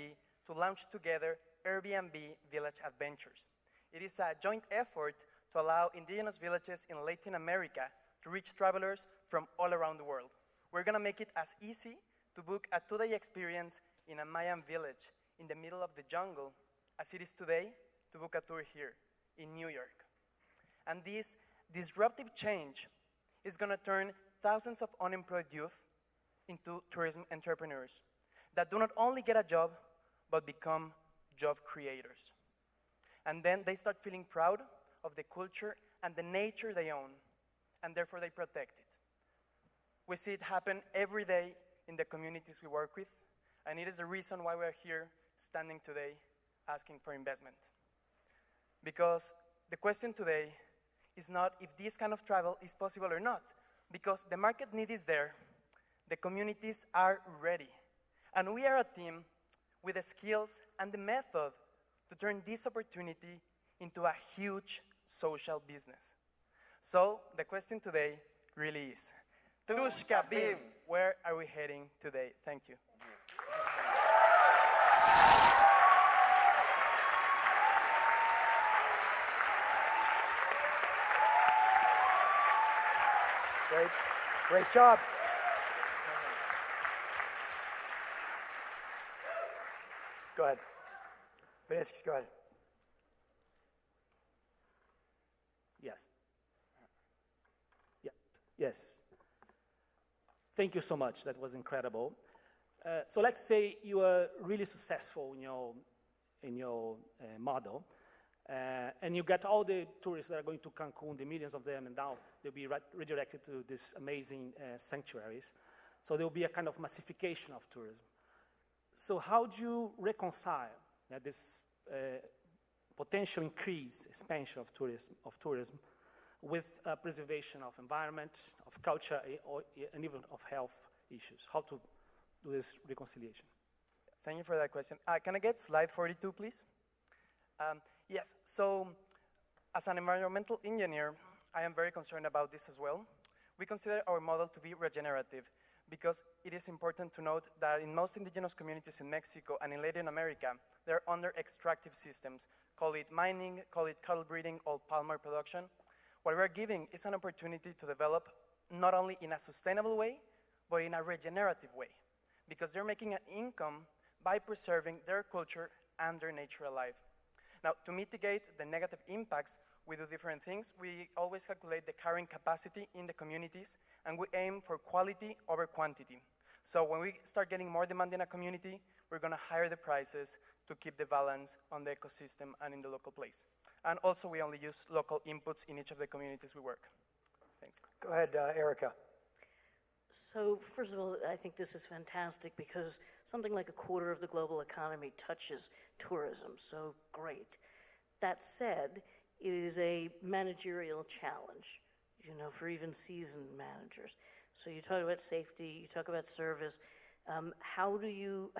to launch together Airbnb Village Adventures. It is a joint effort to allow indigenous villages in Latin America to reach travelers from all around the world. We're going to make it as easy to book a 2-day experience in a Mayan village in the middle of the jungle as it is today to book a tour here in New York. And this disruptive change is going to turn thousands of unemployed youth into tourism entrepreneurs that do not only get a job, but become job creators. And then they start feeling proud of the culture and the nature they own, and therefore they protect it. We see it happen every day in the communities we work with, and it is the reason why we're here standing today asking for investment. Because the question today is not if this kind of travel is possible or not, because the market need is there, the communities are ready, and we are a team with the skills and the method to turn this opportunity into a huge social business. So the question today really is, Tushkabim. Where are we heading today? Thank you. Great job. Go ahead. Vinicius, go ahead. Yes. Yeah. Yes. Thank you so much. That was incredible. So let's say you are really successful in your model, and you get all the tourists that are going to Cancun, the millions of them, and now they'll be redirected to these amazing sanctuaries. So there will be a kind of massification of tourism. So how do you reconcile this potential increase, expansion of tourism with preservation of environment, of culture, and even of health issues? How to do this reconciliation? Thank you for that question. Can I get slide 42, please? Yes, so as an environmental engineer, I am very concerned about this as well. We consider our model to be regenerative because it is important to note that in most indigenous communities in Mexico and in Latin America, they're under extractive systems. Call it mining, call it cattle breeding, or palm oil production. What we're giving is an opportunity to develop not only in a sustainable way, but in a regenerative way, because they're making an income by preserving their culture and their nature alive. Now, to mitigate the negative impacts, we do different things. We always calculate the carrying capacity in the communities, and we aim for quality over quantity. So when we start getting more demand in a community, we're going to higher the prices to keep the balance on the ecosystem and in the local place. And also, we only use local inputs in each of the communities we work. Thanks. Go ahead, Erica. So first of all, I think this is fantastic because something like a quarter of the global economy touches tourism, so great. That said, it is a managerial challenge, for even seasoned managers. So you talk about safety, you talk about service. How do you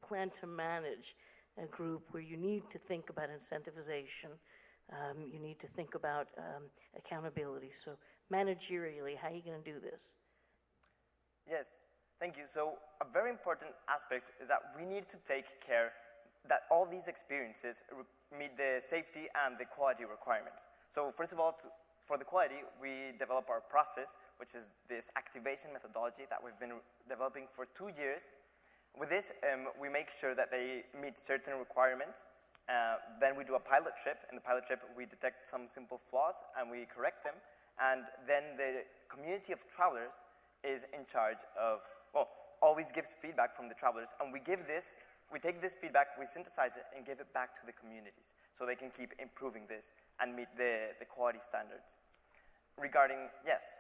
plan to manage a group where you need to think about incentivization, you need to think about accountability? So managerially, how are you going to do this? Yes, thank you. So a very important aspect is that we need to take care that all these experiences meet the safety and the quality requirements. So first of all, for the quality, we develop our process, which is this activation methodology that we've been developing for 2 years. With this, we make sure that they meet certain requirements. Then we do a pilot trip. In the pilot trip, we detect some simple flaws and we correct them. And then the community of travelers is in charge of, always gives feedback from the travelers, and we take this feedback, we synthesize it, and give it back to the communities, so they can keep improving this and meet the quality standards. Regarding, yes?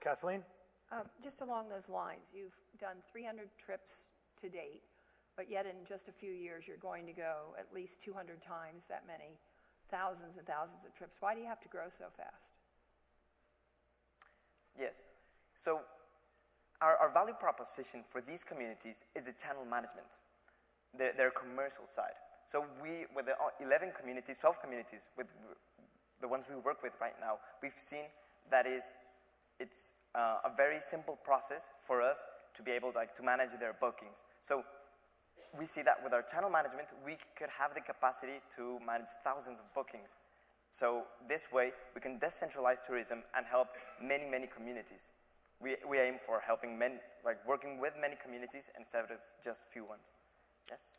Kathleen? Just along those lines, you've done 300 trips to date, but yet in just a few years, you're going to go at least 200 times that many, thousands and thousands of trips. Why do you have to grow so fast? Yes. So, our value proposition for these communities is the channel management, their commercial side. So with the 11 communities, 12 communities, with the ones we work with right now, we've seen that it's a very simple process for us to be able to manage their bookings. So we see that with our channel management, we could have the capacity to manage thousands of bookings. So this way, we can decentralize tourism and help many, many communities. We aim for helping working with many communities instead of just few ones. Yes?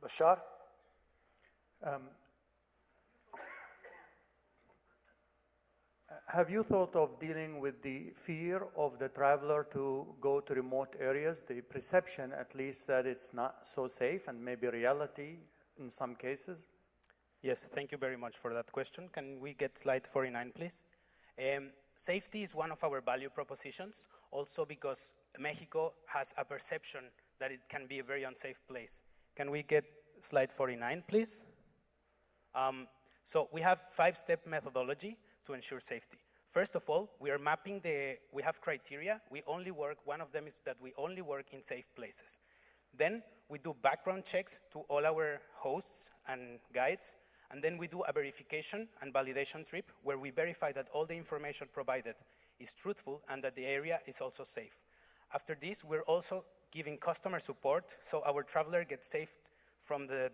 Bashar? Have you thought of dealing with the fear of the traveler to go to remote areas, the perception at least that it's not so safe, and maybe reality in some cases? Yes, thank you very much for that question. Can we get slide 49, please? Safety is one of our value propositions, also because Mexico has a perception that it can be a very unsafe place. Can we get slide 49, please? So we have 5-step methodology to ensure safety. First of all, we are mapping we have criteria. One of them is that we only work in safe places. Then we do background checks to all our hosts and guides. And then we do a verification and validation trip where we verify that all the information provided is truthful and that the area is also safe. After this, we're also giving customer support, so our traveler gets safe from the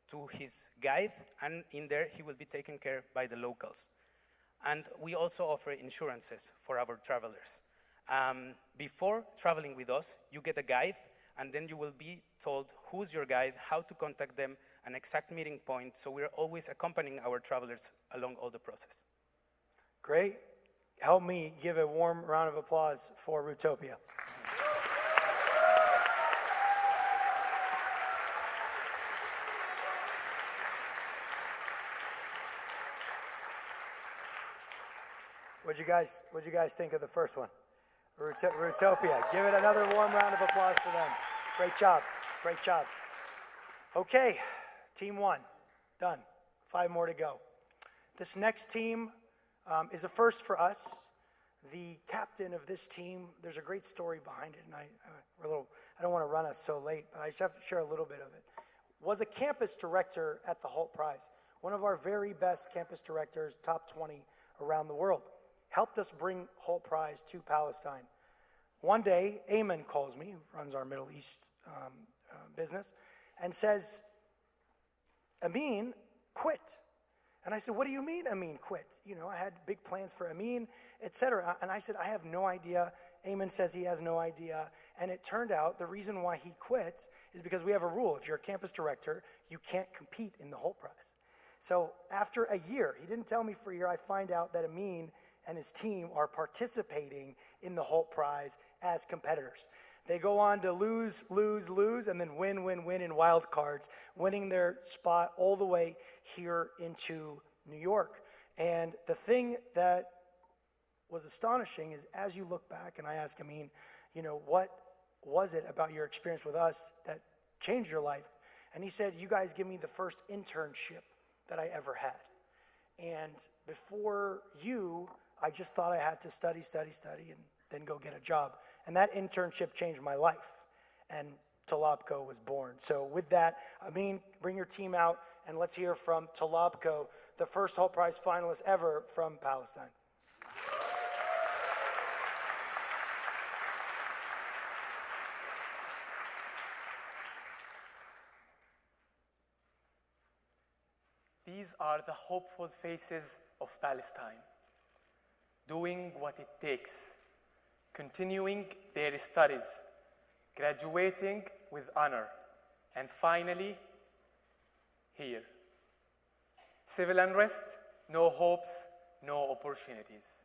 to his guide, and in there he will be taken care by the locals. And we also offer insurances for our travelers. Before traveling with us, you get a guide, and then you will be told who's your guide, how to contact them, an exact meeting point, so we're always accompanying our travelers along all the process. Great. Help me give a warm round of applause for Rootopia. What'd you guys think of the first one? Rootopia. Give it another warm round of applause for them. Great job. Great job. Okay, team one, done. 5 more to go. This next team is a first for us. The captain of this team, there's a great story behind it, and I don't want to run us so late, but I just have to share a little bit of it. Was a campus director at the Hult Prize, one of our very best campus directors, top 20 around the world. Helped us bring Hult Prize to Palestine. One day, Ayman calls me, who runs our Middle East business, and says, Amin quit. And I said, what do you mean Amin quit? You know, I had big plans for Amin, etc. And I said, I have no idea. Ayman says he has no idea. And it turned out the reason why he quit is because we have a rule. If you're a campus director, you can't compete in the Hult Prize. So after a year, he didn't tell me for a year, I find out that Amin and his team are participating in the Hult Prize as competitors. They go on to lose, lose, lose, and then win, win, win in wild cards, winning their spot all the way here into New York. And the thing that was astonishing is as you look back, and I ask Amin, you know, what was it about your experience with us that changed your life? And he said, you guys give me the first internship that I ever had. And before you, I just thought I had to study, and then go get a job. And that internship changed my life. And Talabco was born. So with that, Amin, bring your team out, and let's hear from Talabco, the first Hult Prize finalist ever from Palestine. These are the hopeful faces of Palestine, doing what it takes, continuing their studies, graduating with honor, and finally, here. Civil unrest, no hopes, no opportunities.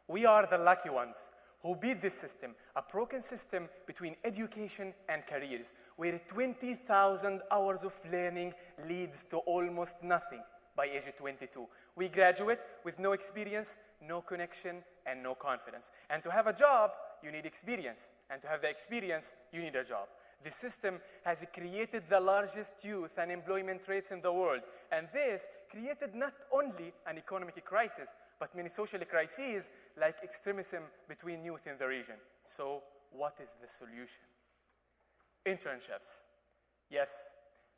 We are the lucky ones who beat this system, a broken system between education and careers, where 20,000 hours of learning leads to almost nothing by age 22. We graduate with no experience, no connection, and no confidence. And to have a job, you need experience. And to have the experience, you need a job. The system has created the largest youth unemployment rates in the world. And this created not only an economic crisis, but many social crises like extremism between youth in the region. So what is the solution? Internships. Yes,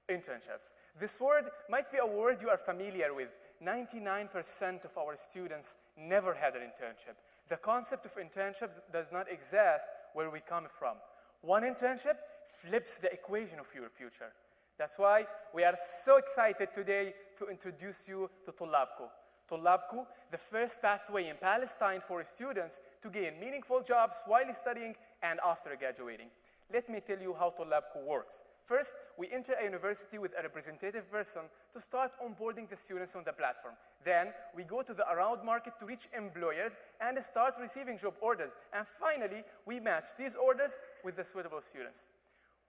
internships. This word might be a word you are familiar with. 99% of our students never had an internship. The concept of internships does not exist where we come from. One internship flips the equation of your future. That's why we are so excited today to introduce you to Talabco. Talabco, the first pathway in Palestine for students to gain meaningful jobs while studying and after graduating. Let me tell you how Talabco works. First, we enter a university with a representative person to start onboarding the students on the platform. Then, we go to the around market to reach employers and start receiving job orders. And finally, we match these orders with the suitable students.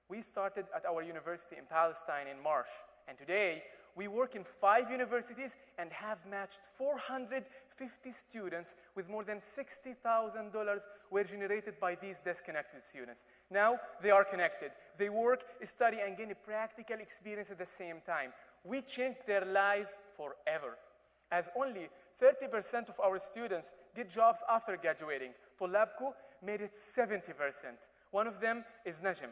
We started at our university in Palestine in March, and today, we work in 5 universities and have matched 450 students with more than $60,000 were generated by these disconnected students. Now they are connected. They work, study, and gain a practical experience at the same time. We changed their lives forever. As only 30% of our students get jobs after graduating, Talabco made it 70%. One of them is Najm.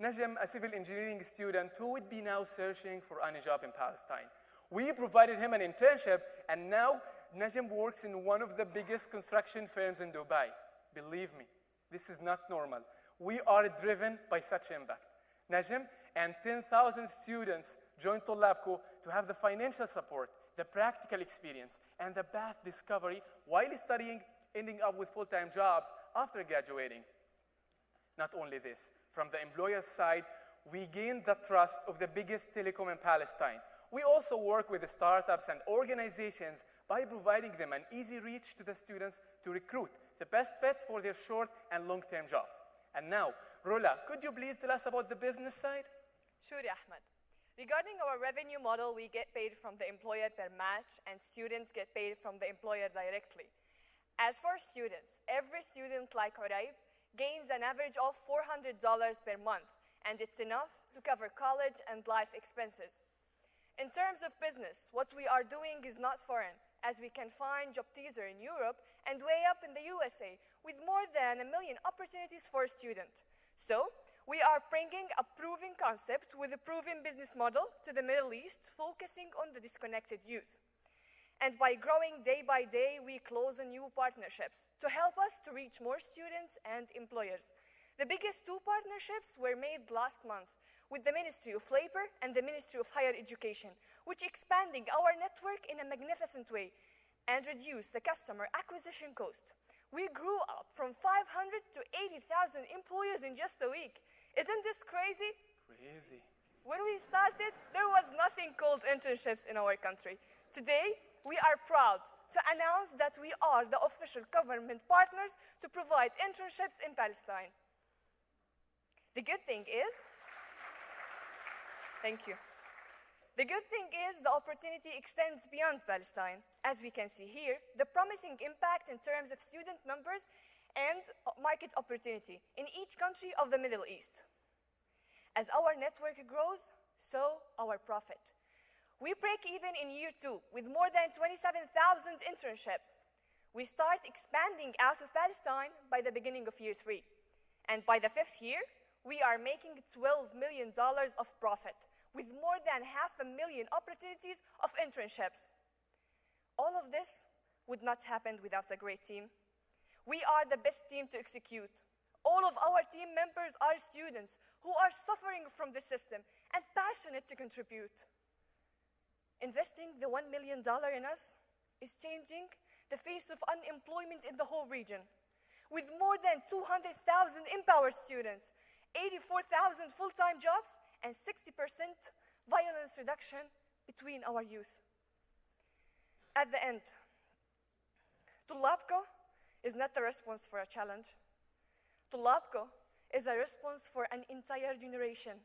Najm, a civil engineering student who would be now searching for any job in Palestine. We provided him an internship, and now Najm works in one of the biggest construction firms in Dubai. Believe me, this is not normal. We are driven by such impact. Najm and 10,000 students joined Tullabco to have the financial support, the practical experience, and the path discovery while studying, ending up with full-time jobs after graduating. Not only this, from the employer side, we gained the trust of the biggest telecom in Palestine. We also work with the startups and organizations by providing them an easy reach to the students to recruit the best fit for their short and long-term jobs. And now, Rola, could you please tell us about the business side? Sure, Ahmed. Regarding our revenue model, we get paid from the employer per match, and students get paid from the employer directly. As for students, every student like Uraib gains an average of $400 per month, and it's enough to cover college and life expenses. In terms of business, what we are doing is not foreign, as we can find job teaser in Europe and way up in the USA with more than 1 million opportunities for a student. So, we are bringing a proven concept with a proven business model to the Middle East, focusing on the disconnected youth. And by growing day by day, we close new partnerships to help us to reach more students and employers. The biggest 2 partnerships were made last month with the Ministry of Labor and the Ministry of Higher Education, which expanding our network in a magnificent way and reduce the customer acquisition cost. We grew up from 500 to 80,000 employees in just a week. Isn't this crazy? Crazy. When we started, there was nothing called internships in our country. Today, we are proud to announce that we are the official government partners to provide internships in Palestine. The good thing is, thank you. The good thing is the opportunity extends beyond Palestine. As we can see here, the promising impact in terms of student numbers and market opportunity in each country of the Middle East. As our network grows, so our profit. We break even in year 2 with more than 27,000 internship. We start expanding out of Palestine by the beginning of year 3. And by the 5th year, we are making $12 million of profit with more than 500,000 opportunities of internships. All of this would not happen without a great team. We are the best team to execute. All of our team members are students who are suffering from the system and passionate to contribute. Investing the $1 million in us is changing the face of unemployment in the whole region. With more than 200,000 empowered students, 84,000 full-time jobs, and 60% violence reduction between our youth. At the end, Tullabco is not a response for a challenge. Tullabco is a response for an entire generation,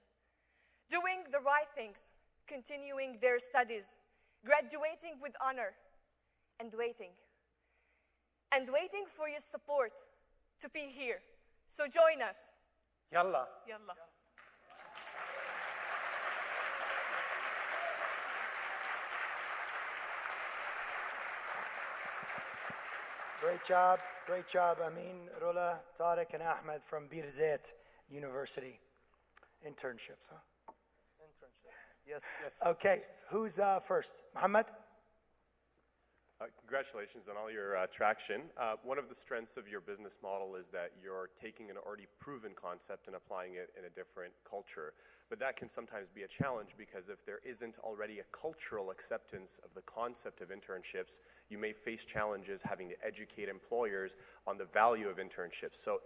doing the right things, continuing their studies, graduating with honor, and waiting. And waiting for your support to be here. So join us. Yalla. Yalla. Great job, Amin, Rola, Tariq, and Ahmed from Bir Zayt University. Internships, huh? Yes. Okay, who's first? Muhammad? Congratulations on all your traction. One of the strengths of your business model is that you're taking an already proven concept and applying it in a different culture. But that can sometimes be a challenge because if there isn't already a cultural acceptance of the concept of internships, you may face challenges having to educate employers on the value of internships. So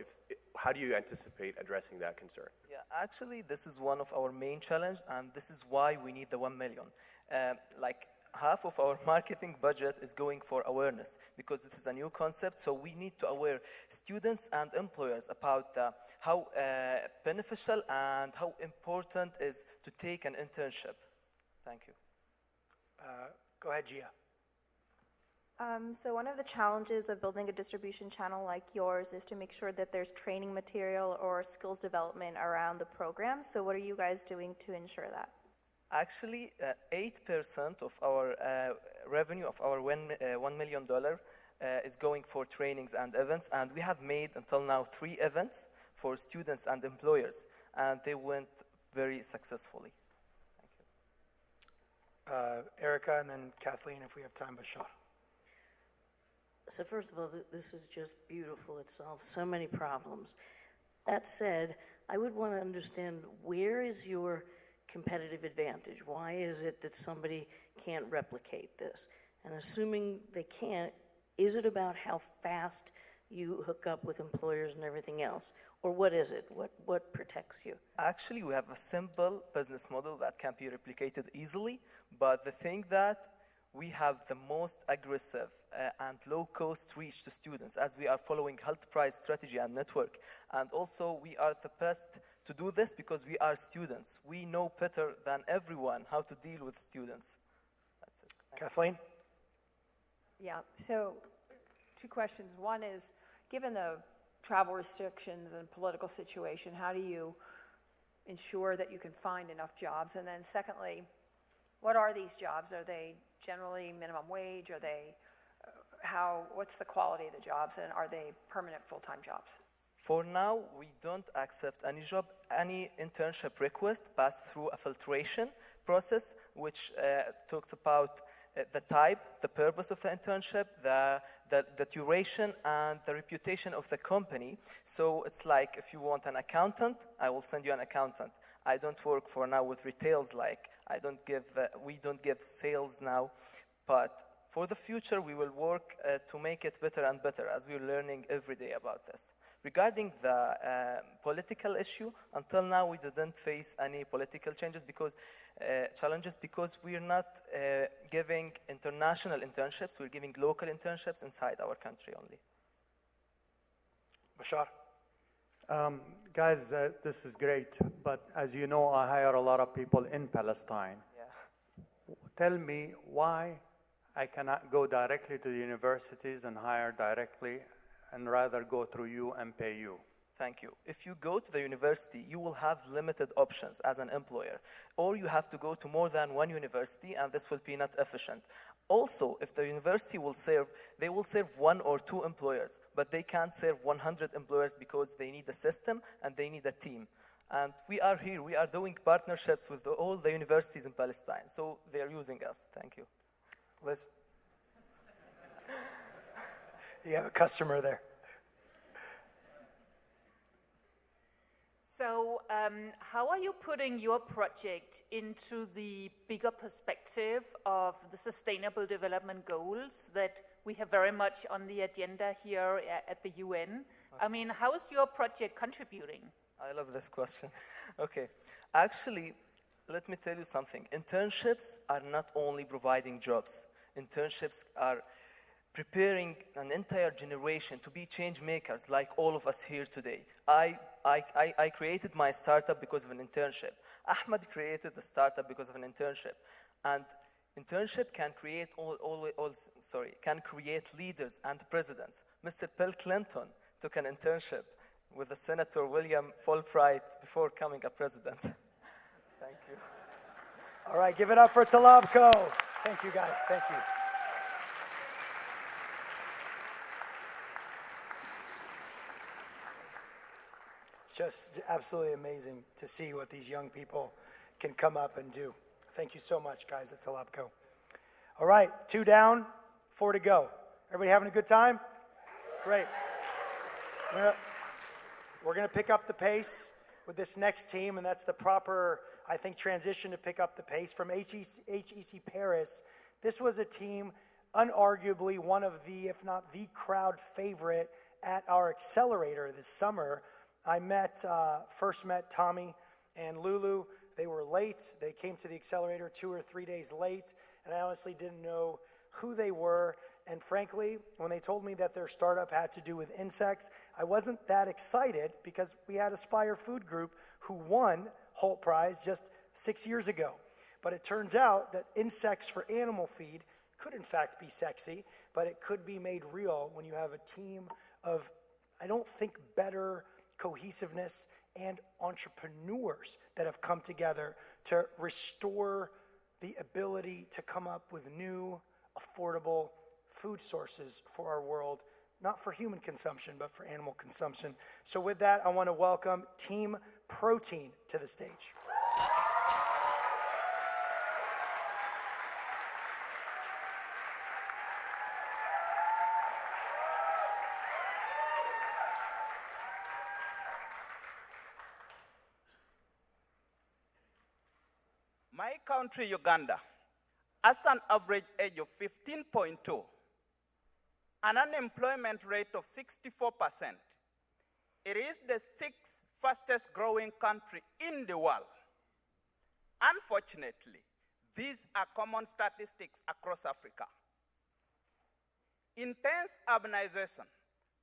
how do you anticipate addressing that concern? Yeah, actually, this is one of our main challenges, and this is why we need the 1 million. Half of our marketing budget is going for awareness because this is a new concept, so we need to aware students and employers about how beneficial and how important it is to take an internship. Thank you. Go ahead, Gia. So one of the challenges of building a distribution channel like yours is to make sure that there's training material or skills development around the program. So what are you guys doing to ensure that? Actually, 8% of our revenue of our $1 million is going for trainings and events, and we have made until now 3 events for students and employers, and they went very successfully. Erica, and then Kathleen, if we have time, Bashar. So first of all, this is just beautiful. It solves so many problems. That said, I would want to understand, where is your competitive advantage? Why is it that somebody can't replicate this? And assuming they can't, is it about how fast you hook up with employers and everything else? Or what is it? What protects you? Actually, we have a simple business model that can be replicated easily, but the thing that we have the most aggressive and low-cost reach to students, as we are following Hult price strategy and network. And also, we are the best to do this because we are students. We know better than everyone how to deal with students. That's it. Kathleen? Yeah, so 2 questions. One is, given the travel restrictions and political situation, how do you ensure that you can find enough jobs? And then secondly, what are these jobs? Are they generally minimum wage? Are they, what's the quality of the jobs, and are they permanent full-time jobs? For now, we don't accept any job. Any internship request pass through a filtration process, which talks about the type, the purpose of the internship, the duration, and the reputation of the company. So it's like, if you want an accountant, I will send you an accountant. I don't work for now with retails, like we don't give sales now, but for the future we will work to make it better and better, as we're learning every day about this. Regarding the political issue, until now we didn't face any political challenges because we're not giving international internships, we're giving local internships inside our country only. Bashar? Guys, this is great, but as you know, I hire a lot of people in Palestine. Yeah. Tell me why I cannot go directly to the universities and hire directly and rather go through you and pay you. Thank you. If you go to the university, you will have limited options as an employer, or you have to go to more than one university, and this will be not efficient. Also, if the university will serve, they will serve 1 or 2 employers, but they can't serve 100 employers because they need a system and they need a team. And we are here, we are doing partnerships with all the universities in Palestine, so they are using us. Thank you. Liz? You have a customer there. So how are you putting your project into the bigger perspective of the Sustainable Development Goals that we have very much on the agenda here at the UN? I mean, how is your project contributing? I love this question. Okay. Actually, let me tell you something. Internships are not only providing jobs. Internships are preparing an entire generation to be change makers like all of us here today. I created my startup because of an internship. Ahmed created the startup because of an internship. And internship can create can create leaders and presidents. Mr. Bill Clinton took an internship with the Senator William Fulbright before becoming a president. Thank you. All right, give it up for Talabco. Thank you, guys. Thank you. Just absolutely amazing to see what these young people can come up and do. Thank you so much, guys, at Talabco. All right, 2 down, 4 to go. Everybody having a good time? Great. We're going to pick up the pace with this next team, and that's the proper, I think, transition to pick up the pace. From HEC Paris, this was a team, unarguably one of the, if not the crowd favorite at our accelerator this summer. I first met Tommy and Lulu. They were late. They came to the accelerator 2 or 3 days late, and I honestly didn't know who they were. And frankly, when they told me that their startup had to do with insects, I wasn't that excited because we had Aspire Food Group who won Hult Prize just 6 years ago. But it turns out that insects for animal feed could in fact be sexy, but it could be made real when you have a team of, I don't think, better cohesiveness and entrepreneurs that have come together to restore the ability to come up with new, affordable food sources for our world, not for human consumption, but for animal consumption. So with that, I want to welcome Team Protein to the stage. My country, Uganda, has an average age of 15.2, an unemployment rate of 64%. It is the sixth fastest growing country in the world. Unfortunately, these are common statistics across Africa. Intense urbanization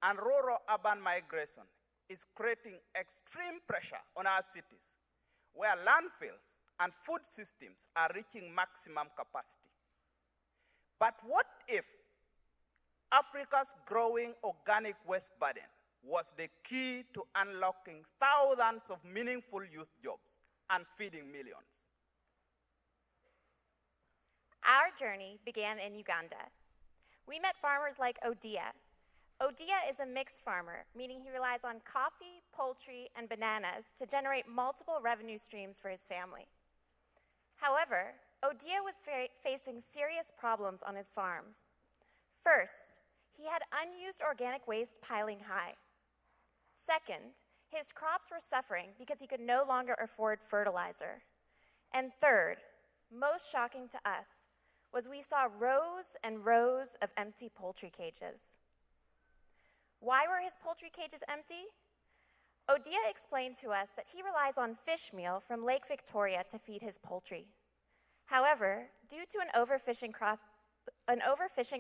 and rural-urban migration is creating extreme pressure on our cities, where landfills and food systems are reaching maximum capacity. But what if Africa's growing organic waste burden was the key to unlocking thousands of meaningful youth jobs and feeding millions? Our journey began in Uganda. We met farmers like Odia. Odia is a mixed farmer, meaning he relies on coffee, poultry, and bananas to generate multiple revenue streams for his family. However, Odia was facing serious problems on his farm. First, he had unused organic waste piling high. Second, his crops were suffering because he could no longer afford fertilizer. And third, most shocking to us, was we saw rows and rows of empty poultry cages. Why were his poultry cages empty? Odia explained to us that he relies on fish meal from Lake Victoria to feed his poultry. However, due to an overfishing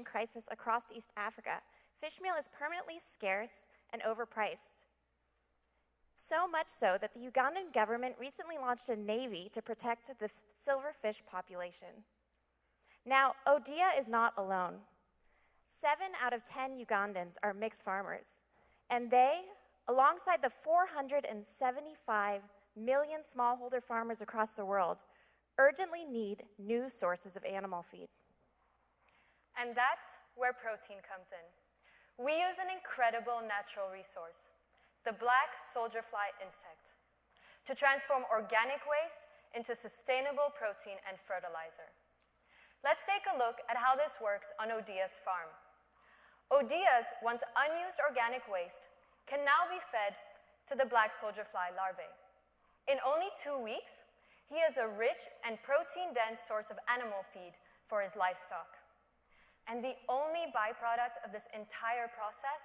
crisis across East Africa, fish meal is permanently scarce and overpriced. So much so that the Ugandan government recently launched a navy to protect the silverfish population. Now, Odia is not alone. 7 out of 10 Ugandans are mixed farmers, and they, alongside the 475 million smallholder farmers across the world, urgently need new sources of animal feed. And that's where protein comes in. We use an incredible natural resource, the black soldier fly insect, to transform organic waste into sustainable protein and fertilizer. Let's take a look at how this works on Odia's farm. Odia's once unused organic waste can now be fed to the black soldier fly larvae. In only 2 weeks, he has a rich and protein-dense source of animal feed for his livestock. And the only byproduct of this entire process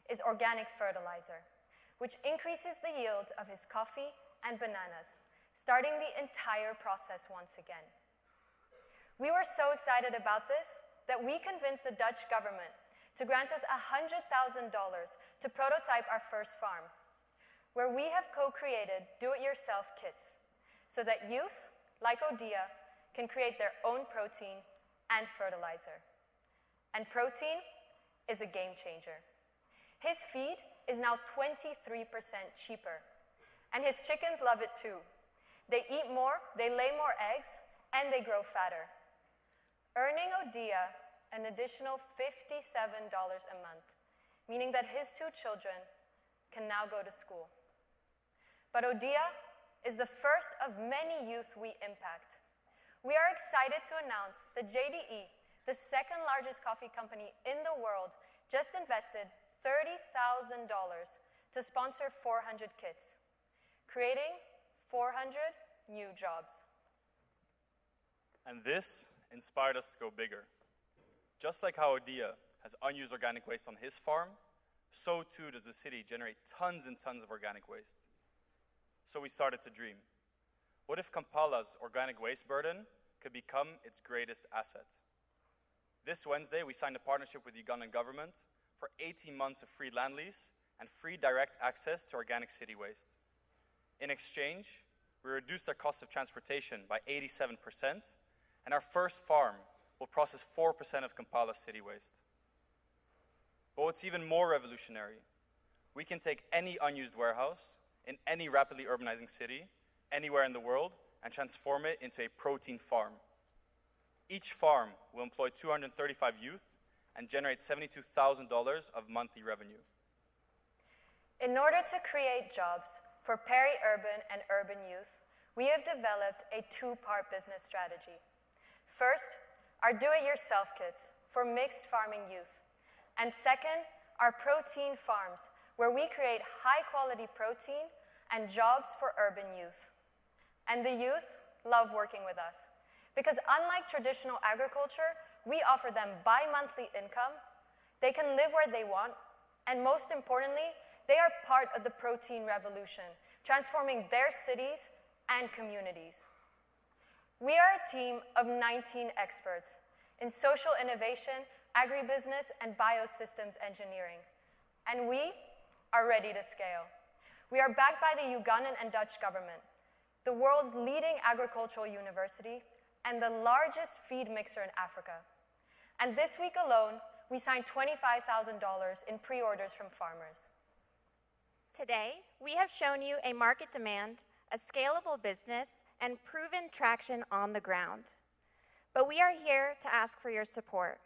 is organic fertilizer, which increases the yields of his coffee and bananas, starting the entire process once again. We were so excited about this that we convinced the Dutch government to grant us $100,000 to prototype our first farm, where we have co-created do-it-yourself kits so that youth, like Odia, can create their own protein and fertilizer. And protein is a game changer. His feed is now 23% cheaper, and his chickens love it too. They eat more, they lay more eggs, and they grow fatter, earning Odia an additional $57 a month, meaning that his 2 children can now go to school. But Odia is the first of many youth we impact. We are excited to announce that JDE, the second largest coffee company in the world, just invested $30,000 to sponsor 400 kits, creating 400 new jobs. And this inspired us to go bigger. Just like how Odia has unused organic waste on his farm, so too does the city generate tons and tons of organic waste. So we started to dream. What if Kampala's organic waste burden could become its greatest asset? This Wednesday, we signed a partnership with the Ugandan government for 18 months of free land lease and free direct access to organic city waste. In exchange, we reduced our cost of transportation by 87%, and our first farm will process 4% of Kampala's city waste. But what's even more revolutionary, we can take any unused warehouse in any rapidly urbanizing city, anywhere in the world, and transform it into a protein farm. Each farm will employ 235 youth and generate $72,000 of monthly revenue. In order to create jobs for peri-urban and urban youth, we have developed a 2-part business strategy. First, our do-it-yourself kits for mixed farming youth. And second, our protein farms, where we create high-quality protein and jobs for urban youth. And the youth, love working with us. Because unlike traditional agriculture, we offer them bi-monthly income, they can live where they want, and most importantly, they are part of the protein revolution, transforming their cities and communities. We are a team of 19 experts in social innovation, agribusiness, and biosystems engineering. And we are ready to scale. We are backed by the Ugandan and Dutch government, the world's leading agricultural university, and the largest feed mixer in Africa. And this week alone, we signed $25,000 in pre-orders from farmers. Today, we have shown you a market demand, a scalable business, and proven traction on the ground. But we are here to ask for your support.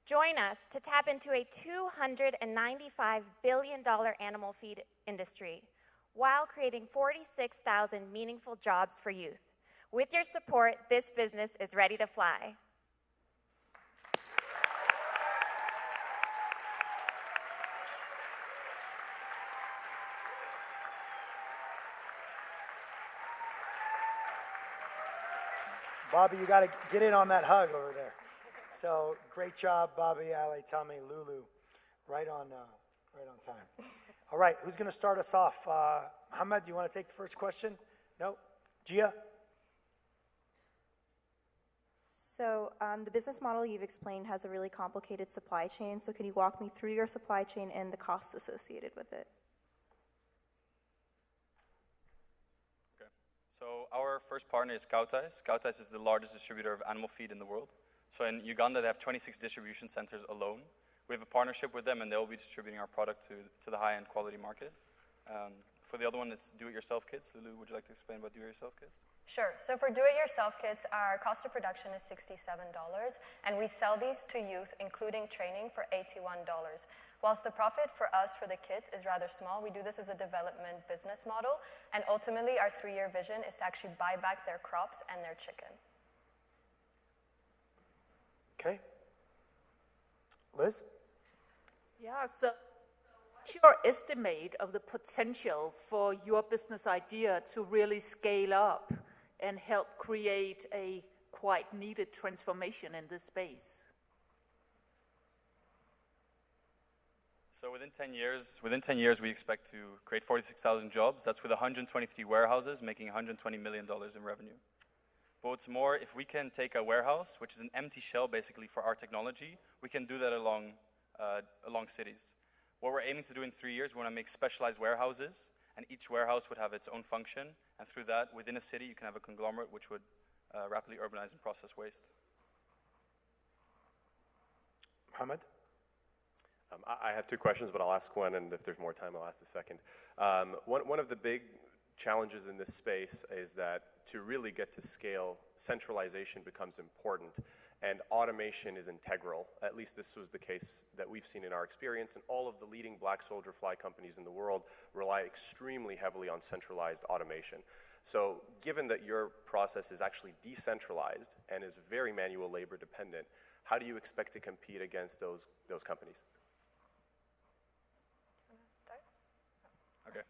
Join us to tap into a $295 billion animal feed industry while creating 46,000 meaningful jobs for youth. With your support, this business is ready to fly. Bobby, you got to get in on that hug over there. So great job, Bobby, Ali, Tommy, Lulu. Right on time. All right, who's going to start us off? Mohammed, do you want to take the first question? No? Gia? So the business model you've explained has a really complicated supply chain. So can you walk me through your supply chain and the costs associated with it? So our first partner is Kautais. Kautais is the largest distributor of animal feed in the world. So in Uganda, they have 26 distribution centers alone. We have a partnership with them, and they'll be distributing our product to the high-end quality market. For the other one, it's do-it-yourself kits. Lulu, would you like to explain about do-it-yourself kits? Sure. So for do-it-yourself kits, our cost of production is $67, and we sell these to youth, including training, for $81. Whilst the profit for us for the kits is rather small, we do this as a development business model, and ultimately our 3-year vision is to actually buy back their crops and their chicken. Okay. Liz? Yeah, so what's your estimate of the potential for your business idea to really scale up and help create a quite needed transformation in this space? So within 10 years, we expect to create 46,000 jobs. That's with 123 warehouses, making $120 million in revenue. But what's more, if we can take a warehouse, which is an empty shell basically for our technology, we can do that along cities. What we're aiming to do in 3 years, we want to make specialized warehouses, and each warehouse would have its own function. And through that, within a city, you can have a conglomerate which would rapidly urbanize and process waste. Mohammed? I have 2 questions, but I'll ask one, and if there's more time, I'll ask the second. One of the big challenges in this space is that to really get to scale, centralization becomes important, and automation is integral. At least this was the case that we've seen in our experience, and all of the leading black soldier fly companies in the world rely extremely heavily on centralized automation. So given that your process is actually decentralized and is very manual labor dependent, how do you expect to compete against those companies? Okay.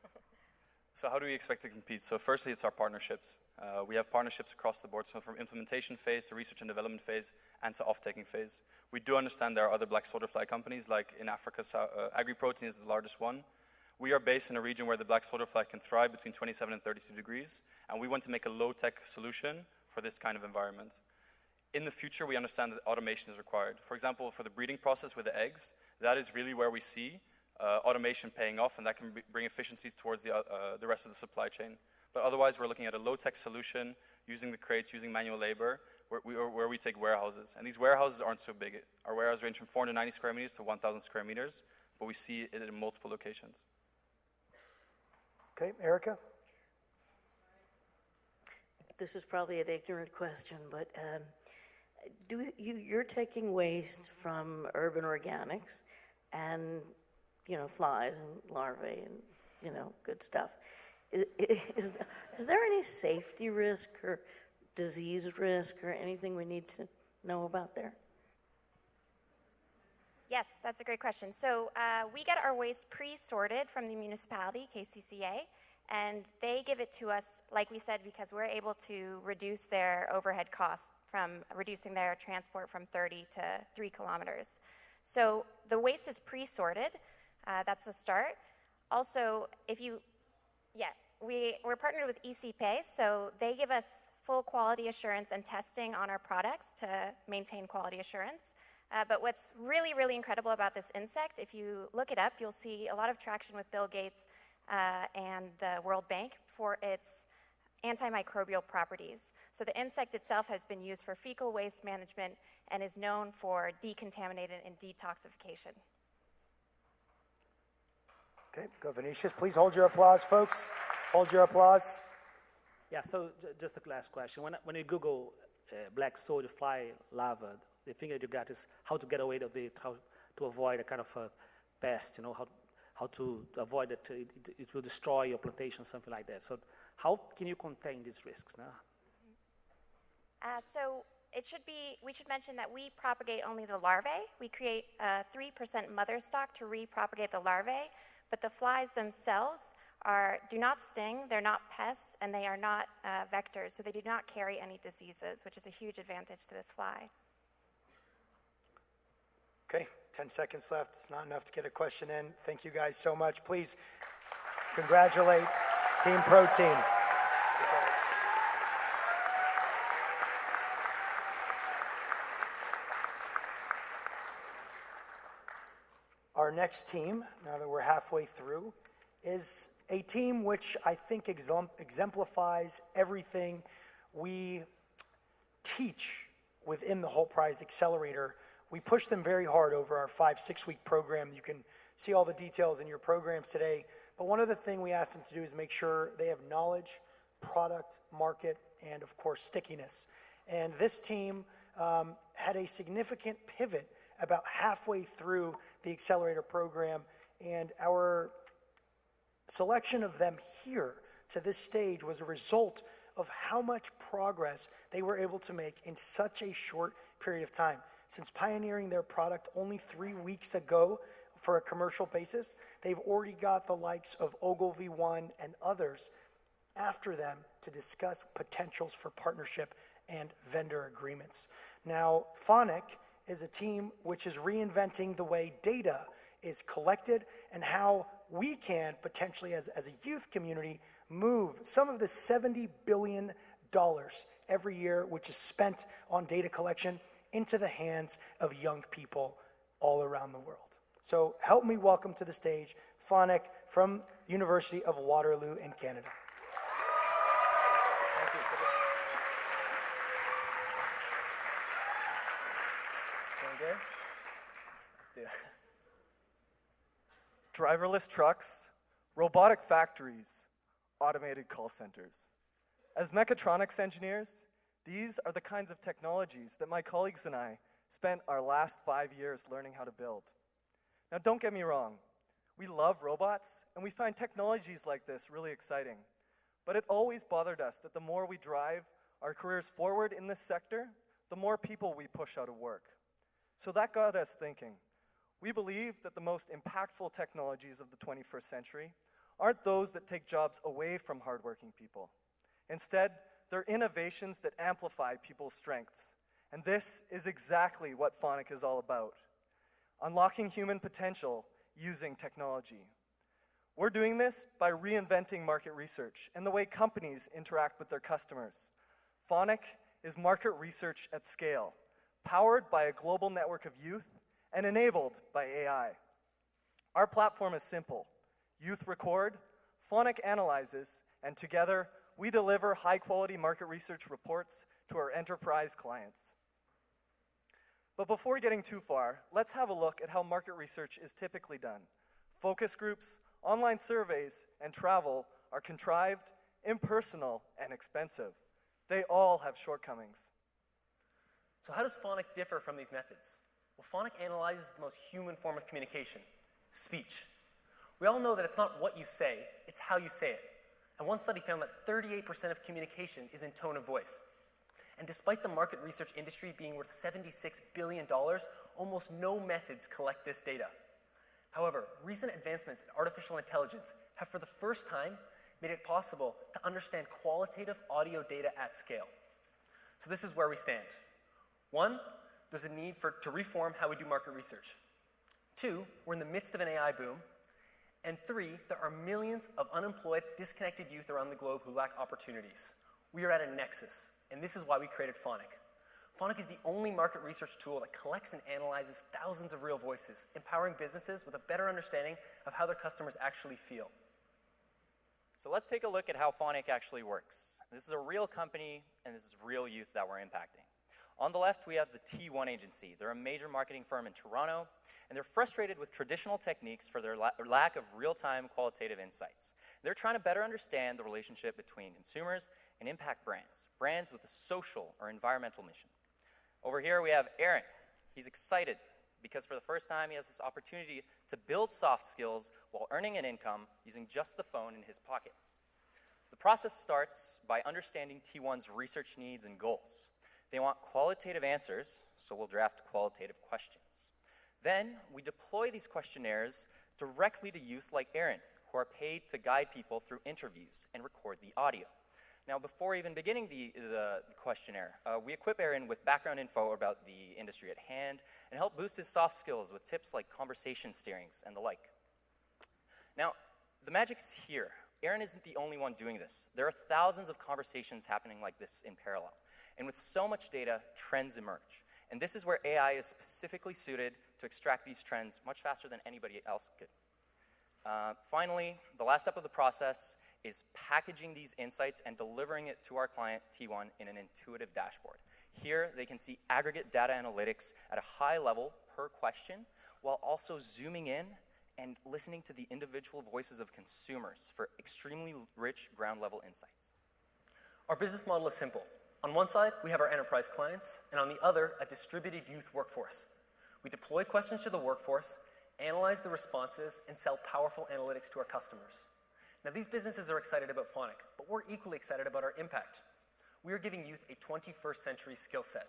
So how do we expect to compete? So firstly, it's our partnerships. We have partnerships across the board, so from implementation phase to research and development phase and to off-taking phase. We do understand there are other black soldier fly companies, like in Africa, AgriProtein is the largest one. We are based in a region where the black soldier fly can thrive between 27 and 32 degrees, and we want to make a low-tech solution for this kind of environment. In the future, we understand that automation is required. For example, for the breeding process with the eggs, that is really where we see automation paying off, and that can bring efficiencies towards the rest of the supply chain. But otherwise, we're looking at a low-tech solution, using the crates, using manual labor, where we take warehouses. And these warehouses aren't so big. Our warehouses range from 490 square meters to 1,000 square meters, but we see it in multiple locations. Okay, Erica? This is probably an ignorant question, but you're taking waste from urban organics and flies and larvae and, good stuff. Is there any safety risk or disease risk or anything we need to know about there? Yes, that's a great question. So we get our waste pre-sorted from the municipality, KCCA, And they give it to us, like we said, because we're able to reduce their overhead costs from reducing their transport from 30 to 3 kilometers. So the waste is pre-sorted. That's the start. Also, we're partnered with ECPay, so they give us full quality assurance and testing on our products to maintain quality assurance. But what's really, really incredible about this insect, if you look it up, you'll see a lot of traction with Bill Gates and the World Bank for its antimicrobial properties. So the insect itself has been used for fecal waste management and is known for decontamination and detoxification. Okay, go Vinicius. Please hold your applause, folks. Hold your applause. Yeah, so just a last question. When you Google black soldier fly larva, the thing that you got is how to get away with it, how to avoid a kind of a pest, you know, how to avoid that it will destroy your plantation, something like that. So how can you contain these risks now? So we should mention that we propagate only the larvae. We create a 3% mother stock to repropagate the larvae, but the flies themselves do not sting, they're not pests, and they are not vectors, so they do not carry any diseases, which is a huge advantage to this fly. Okay, 10 seconds left. It's not enough to get a question in. Thank you guys so much. Please congratulate Team Protein. Our next team, now that we're halfway through, is a team which I think exemplifies everything we teach within the Hult Prize Accelerator. We push them very hard over our 5-6 week program. You can see all the details in your programs today. But one other thing we ask them to do is make sure they have knowledge, product, market, and of course stickiness. And this team had a significant pivot about halfway through the Accelerator program, and our selection of them here to this stage was a result of how much progress they were able to make in such a short period of time. Since pioneering their product only 3 weeks ago for a commercial basis, they've already got the likes of Ogilvy One and others after them to discuss potentials for partnership and vendor agreements. Now, Phonic is a team which is reinventing the way data is collected and how we can potentially, as a youth community, move some of the $70 billion every year, which is spent on data collection, into the hands of young people all around the world. So help me welcome to the stage Phonic from University of Waterloo in Canada. Thank you. Doing good? Let's do it. Driverless trucks, robotic factories, automated call centers. As mechatronics engineers, these are the kinds of technologies that my colleagues and I spent our last 5 years learning how to build. Now, don't get me wrong. We love robots, and we find technologies like this really exciting. But it always bothered us that the more we drive our careers forward in this sector, the more people we push out of work. So that got us thinking. We believe that the most impactful technologies of the 21st century aren't those that take jobs away from hardworking people. Instead, they're innovations that amplify people's strengths. And this is exactly what Phonic is all about. Unlocking human potential using technology. We're doing this by reinventing market research and the way companies interact with their customers. Phonic is market research at scale, powered by a global network of youth and enabled by AI. Our platform is simple. Youth record, Phonic analyzes, and together we deliver high-quality market research reports to our enterprise clients. But before getting too far, let's have a look at how market research is typically done. Focus groups, online surveys, and travel are contrived, impersonal, and expensive. They all have shortcomings. So how does Phonic differ from these methods? Well, Phonic analyzes the most human form of communication, speech. We all know that it's not what you say, it's how you say it. And one study found that 38% of communication is in tone of voice. And despite the market research industry being worth $76 billion, almost no methods collect this data. However, recent advancements in artificial intelligence have for the first time made it possible to understand qualitative audio data at scale. So this is where we stand. 1, there's a need to reform how we do market research. 2, we're in the midst of an AI boom. And 3, there are millions of unemployed, disconnected youth around the globe who lack opportunities. We are at a nexus, and this is why we created Phonic. Phonic is the only market research tool that collects and analyzes thousands of real voices, empowering businesses with a better understanding of how their customers actually feel. So let's take a look at how Phonic actually works. This is a real company, and this is real youth that we're impacting. On the left, we have the T1 agency. They're a major marketing firm in Toronto, and they're frustrated with traditional techniques for their lack of real-time qualitative insights. They're trying to better understand the relationship between consumers and impact brands, brands with a social or environmental mission. Over here, we have Aaron. He's excited because for the first time, he has this opportunity to build soft skills while earning an income using just the phone in his pocket. The process starts by understanding T1's research needs and goals. They want qualitative answers, so we'll draft qualitative questions. Then we deploy these questionnaires directly to youth like Aaron, who are paid to guide people through interviews and record the audio. Now, before even beginning the questionnaire, we equip Aaron with background info about the industry at hand and help boost his soft skills with tips like conversation steerings and the like. Now, the magic is here. Aaron isn't the only one doing this. There are thousands of conversations happening like this in parallel. And with so much data, trends emerge. And this is where AI is specifically suited to extract these trends much faster than anybody else could. Finally, the last step of the process is packaging these insights and delivering it to our client, T1, in an intuitive dashboard. Here, they can see aggregate data analytics at a high level per question, while also zooming in and listening to the individual voices of consumers for extremely rich ground-level insights. Our business model is simple. On one side, we have our enterprise clients, and on the other, a distributed youth workforce. We deploy questions to the workforce, analyze the responses, and sell powerful analytics to our customers. Now, these businesses are excited about Phonic, but we're equally excited about our impact. We are giving youth a 21st century skill set.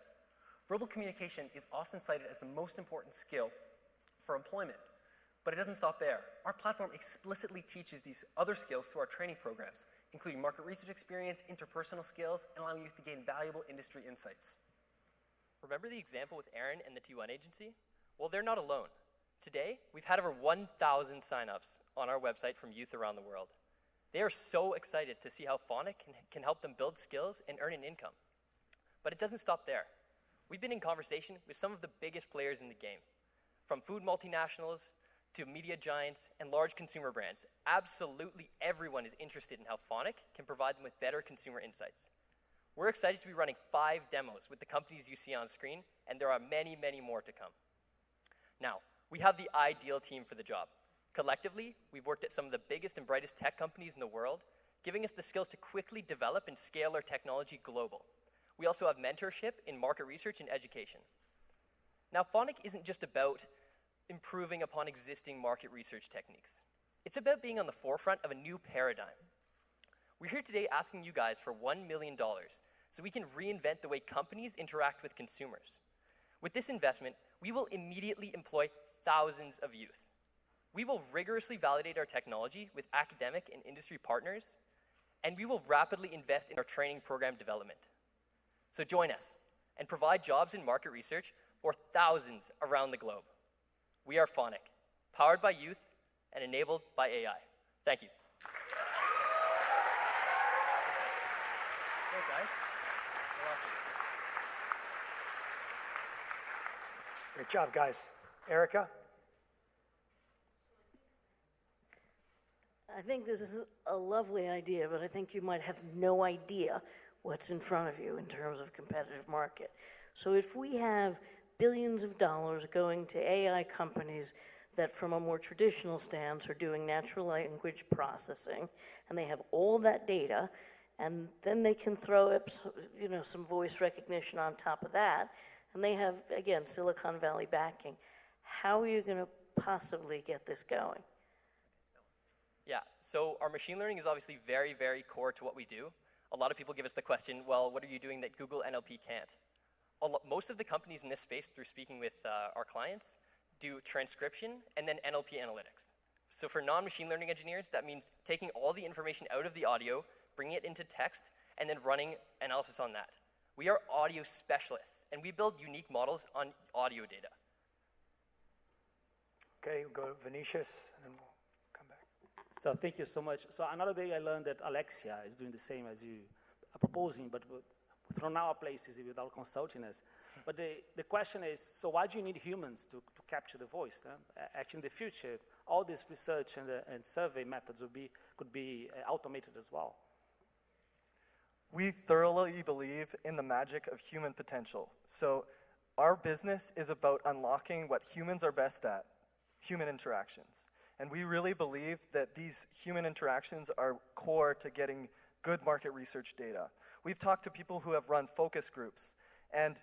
Verbal communication is often cited as the most important skill for employment, but it doesn't stop there. Our platform explicitly teaches these other skills through our training programs, including market research experience, interpersonal skills, and allowing youth to gain valuable industry insights. Remember the example with Aaron and the T1 agency? Well, they're not alone. Today, we've had over 1,000 signups on our website from youth around the world. They are so excited to see how Phonic can help them build skills and earn an income. But it doesn't stop there. We've been in conversation with some of the biggest players in the game, from food multinationals to media giants and large consumer brands. Absolutely everyone is interested in how Phonic can provide them with better consumer insights. We're excited to be running 5 demos with the companies you see on screen, and there are many, many more to come. Now, we have the ideal team for the job. Collectively, we've worked at some of the biggest and brightest tech companies in the world, giving us the skills to quickly develop and scale our technology global. We also have mentorship in market research and education. Now, Phonic isn't just about improving upon existing market research techniques. It's about being on the forefront of a new paradigm. We're here today asking you guys for $1 million so we can reinvent the way companies interact with consumers. With this investment, we will immediately employ thousands of youth. We will rigorously validate our technology with academic and industry partners, and we will rapidly invest in our training program development. So join us and provide jobs in market research for thousands around the globe. We are Phonic, powered by youth and enabled by AI. Thank you. Thanks, guys. Great job, guys. Erica? I think this is a lovely idea, but I think you might have no idea what's in front of you in terms of competitive market. So if we have billions of dollars going to AI companies that from a more traditional stance are doing natural language processing, and they have all that data, and then they can throw up some voice recognition on top of that, and they have, again, Silicon Valley backing. How are you going to possibly get this going? Yeah, so our machine learning is obviously very, very core to what we do. A lot of people give us the question, well, what are you doing that Google NLP can't? Most of the companies in this space, through speaking with our clients, do transcription and then NLP analytics. So for non-machine learning engineers, that means taking all the information out of the audio, bringing it into text, and then running analysis on that. We are audio specialists, and we build unique models on audio data. Okay, we'll go to Vinicius, and then we'll come back. So thank you so much. So another day I learned that Alexia is doing the same as you are proposing, but from our places without consulting us. But the question is, so why do you need humans to capture the voice? Actually, in the future, all this research and survey methods could be automated as well. We thoroughly believe in the magic of human potential. So our business is about unlocking what humans are best at, human interactions. And we really believe that these human interactions are core to getting good market research data. We've talked to people who have run focus groups, and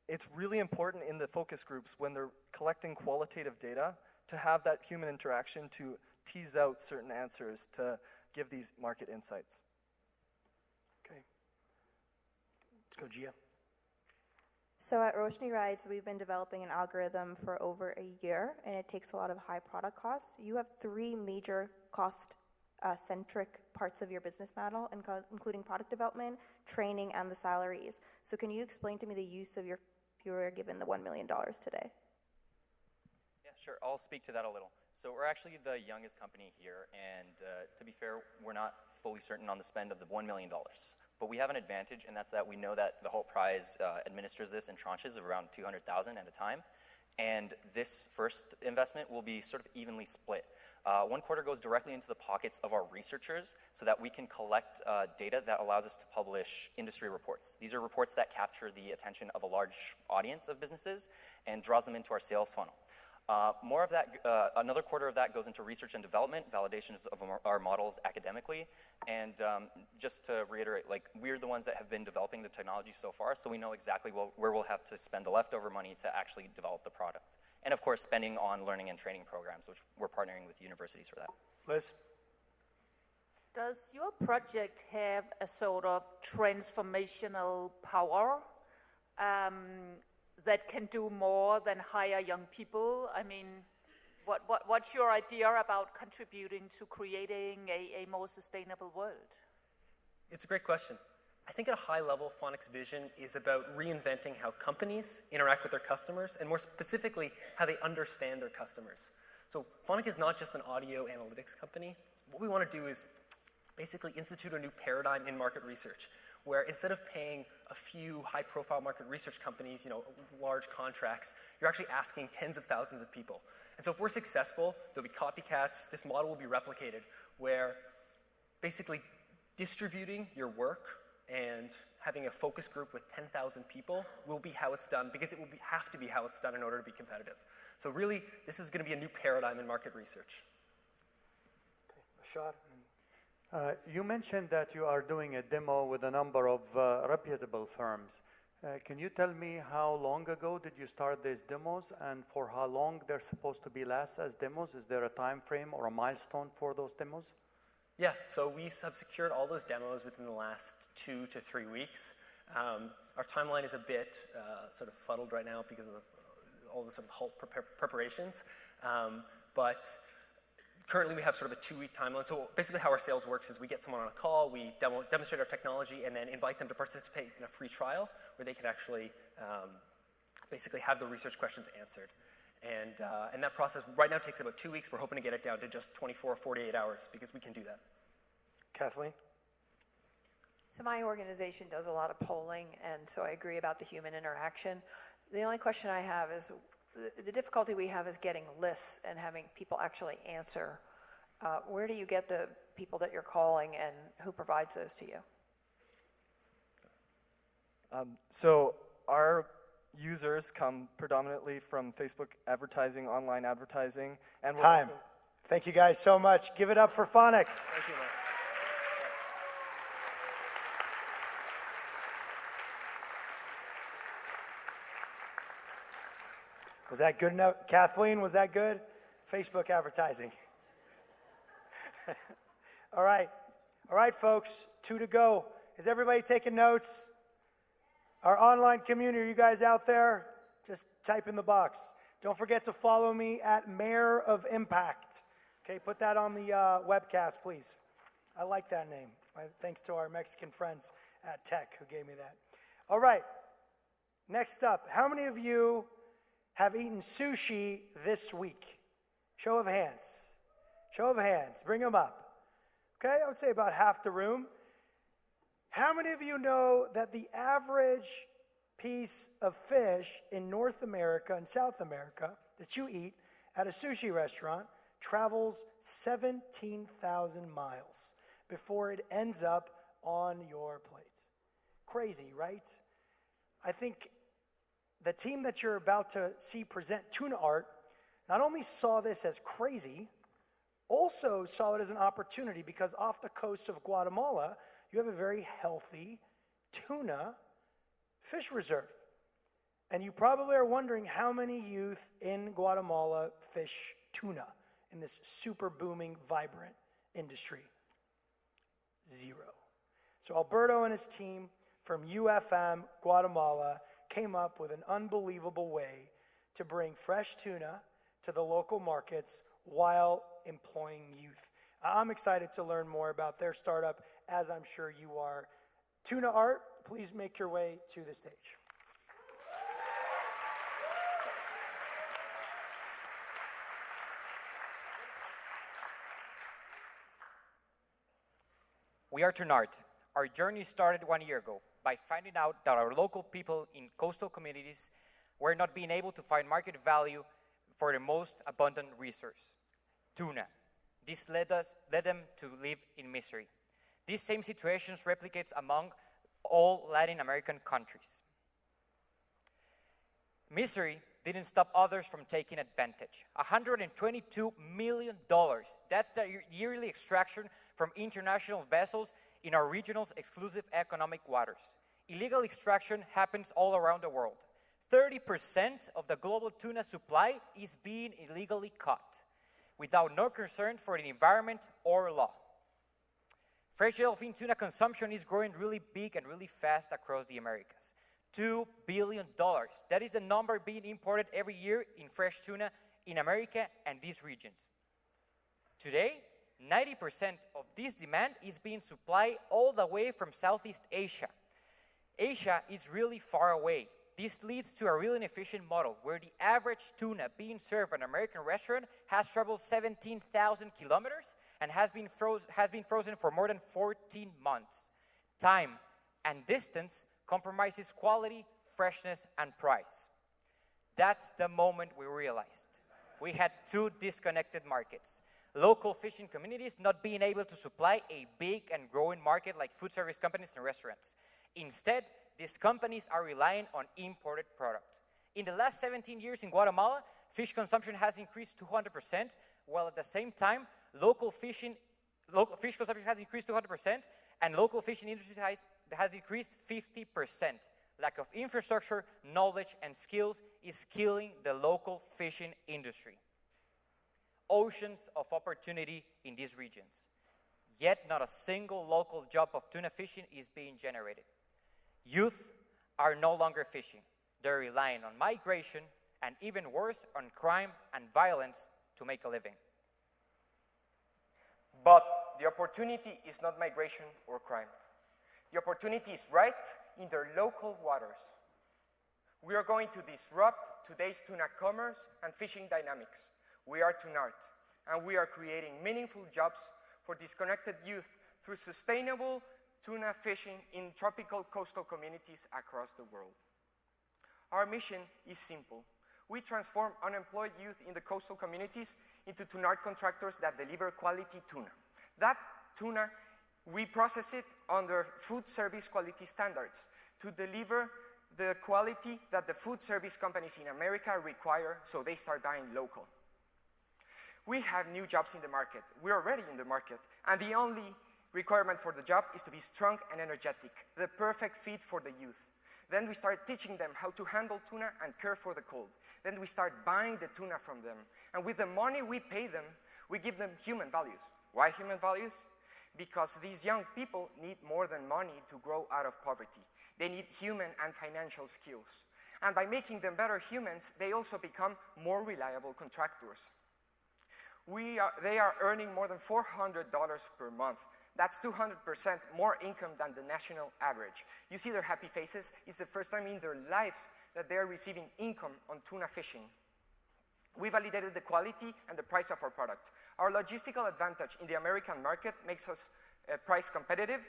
it's really important in the focus groups when they're collecting qualitative data to have that human interaction to tease out certain answers to give these market insights. Okay. Let's go, Gia. So at Roshni Rides, we've been developing an algorithm for over a year, and it takes a lot of high product costs. You have three major cost-centric parts of your business model, including product development, training, and the salaries. So can you explain to me the use of your, if you were given the $1 million today? Yeah, sure. I'll speak to that a little. So we're actually the youngest company here, and to be fair, we're not fully certain on the spend of the $1 million. But we have an advantage, and that's that we know that the Hult Prize administers this in tranches of around 200,000 at a time. And this first investment will be sort of evenly split. One quarter goes directly into the pockets of our researchers so that we can collect data that allows us to publish industry reports. These are reports that capture the attention of a large audience of businesses and draws them into our sales funnel. More of that, another quarter of that goes into research and development, validations of our models academically, and just to reiterate, like, we're the ones that have been developing the technology so far, so we know exactly where we'll have to spend the leftover money to actually develop the product. And of course, spending on learning and training programs, which we're partnering with universities for that. Liz? Does your project have a sort of transformational power that can do more than hire young people? I mean, what's your idea about contributing to creating a more sustainable world? It's a great question. I think at a high level, Phonic's vision is about reinventing how companies interact with their customers, and more specifically, how they understand their customers. So Phonic is not just an audio analytics company. What we want to do is basically institute a new paradigm in market research, where instead of paying a few high-profile market research companies, large contracts, you're actually asking tens of thousands of people. And so if we're successful, there'll be copycats. This model will be replicated, where basically distributing your work and having a focus group with 10,000 people will be how it's done, because it will have to be how it's done in order to be competitive. So really, this is going to be a new paradigm in market research. Okay, Ashad? You mentioned that you are doing a demo with a number of reputable firms. Can you tell me how long ago did you start these demos, and for how long they're supposed to be last as demos? Is there a time frame or a milestone for those demos? Yeah, so we have secured all those demos within the last 2 to 3 weeks. Our timeline is a bit sort of fuddled right now because of all the sort of Hult preparations. But currently we have sort of a 2-week timeline. So basically how our sales works is we get someone on a call, we demonstrate our technology, and then invite them to participate in a free trial where they can actually basically have the research questions answered. And that process right now takes about 2 weeks. We're hoping to get it down to just 24 or 48 hours because we can do that. Kathleen? So my organization does a lot of polling, and so I agree about the human interaction. The only question I have is, the difficulty we have is getting lists and having people actually answer. Where do you get the people that you're calling, and who provides those to you? So our users come predominantly from Facebook advertising, online advertising, and Time. Thank you guys so much. Give it up for Phonic. Thank you, Matt. Was that good enough? Kathleen, was that good? Facebook advertising. All right, folks, 2 to go. Is everybody taking notes? Our online community, you guys out there, just type in the box. Don't forget to follow me at Mayor of Impact. Okay, put that on the webcast, please. I like that name. Thanks to our Mexican friends at Tech who gave me that. All right, next up, how many of you have eaten sushi this week? Show of hands. Show of hands. Bring them up. Okay, I would say about half the room. How many of you know that the average piece of fish in North America and South America that you eat at a sushi restaurant travels 17,000 miles before it ends up on your plate? Crazy, right? I think the team that you're about to see present tuna art not only saw this as crazy, also saw it as an opportunity, because off the coast of Guatemala, you have a very healthy tuna fish reserve. And you probably are wondering how many youth in Guatemala fish tuna in this super booming, vibrant industry. 0. So Alberto and his team from UFM Guatemala came up with an unbelievable way to bring fresh tuna to the local markets while employing youth. I'm excited to learn more about their startup, as I'm sure you are. Tuna Art, please make your way to the stage. We are Tuna Art. Our journey started 1 year ago by finding out that our local people in coastal communities were not being able to find market value for the most abundant resource, tuna. This led them to live in misery. These same situations replicates among all Latin American countries. Misery didn't stop others from taking advantage. $122 million, that's the yearly extraction from international vessels in our regional's exclusive economic waters. Illegal extraction happens all around the world. 30% of the global tuna supply is being illegally caught, without no concern for the environment or law. Fresh yellowfin tuna consumption is growing really big and really fast across the Americas. $2 billion. That is the number being imported every year in fresh tuna in America and these regions. Today, 90% of this demand is being supplied all the way from Southeast Asia. Asia is really far away. This leads to a really inefficient model where the average tuna being served at an American restaurant has traveled 17,000 kilometers and has been frozen for more than 14 months. Time and distance compromises quality, freshness, and price. That's the moment we realized. We had two disconnected markets. Local fishing communities not being able to supply a big and growing market like food service companies and restaurants. Instead, these companies are relying on imported product. In the last 17 years in Guatemala, fish consumption has increased 200%, while at the same time, local fish consumption has increased 200%, and local fishing industry has decreased 50%. Lack of infrastructure, knowledge, and skills is killing the local fishing industry. Oceans of opportunity in these regions. Yet not a single local job of tuna fishing is being generated. Youth are no longer fishing. They're relying on migration and, even worse, on crime and violence to make a living. But the opportunity is not migration or crime. The opportunity is right in their local waters. We are going to disrupt today's tuna commerce and fishing dynamics. We are Tuna Art, and we are creating meaningful jobs for disconnected youth through sustainable tuna fishing in tropical coastal communities across the world. Our mission is simple. We transform unemployed youth in the coastal communities into Tuna Art contractors that deliver quality tuna. That tuna, we process it under food service quality standards to deliver the quality that the food service companies in America require, so they start buying local. We have new jobs in the market. We're already in the market, and the only requirement for the job is to be strong and energetic, the perfect fit for the youth. Then we start teaching them how to handle tuna and care for the cold. Then we start buying the tuna from them. And with the money we pay them, we give them human values. Why human values? Because these young people need more than money to grow out of poverty. They need human and financial skills. And by making them better humans, they also become more reliable contractors. They are earning more than $400 per month. That's 200% more income than the national average. You see their happy faces. It's the first time in their lives that they're receiving income on tuna fishing. We validated the quality and the price of our product. Our logistical advantage in the American market makes us price competitive,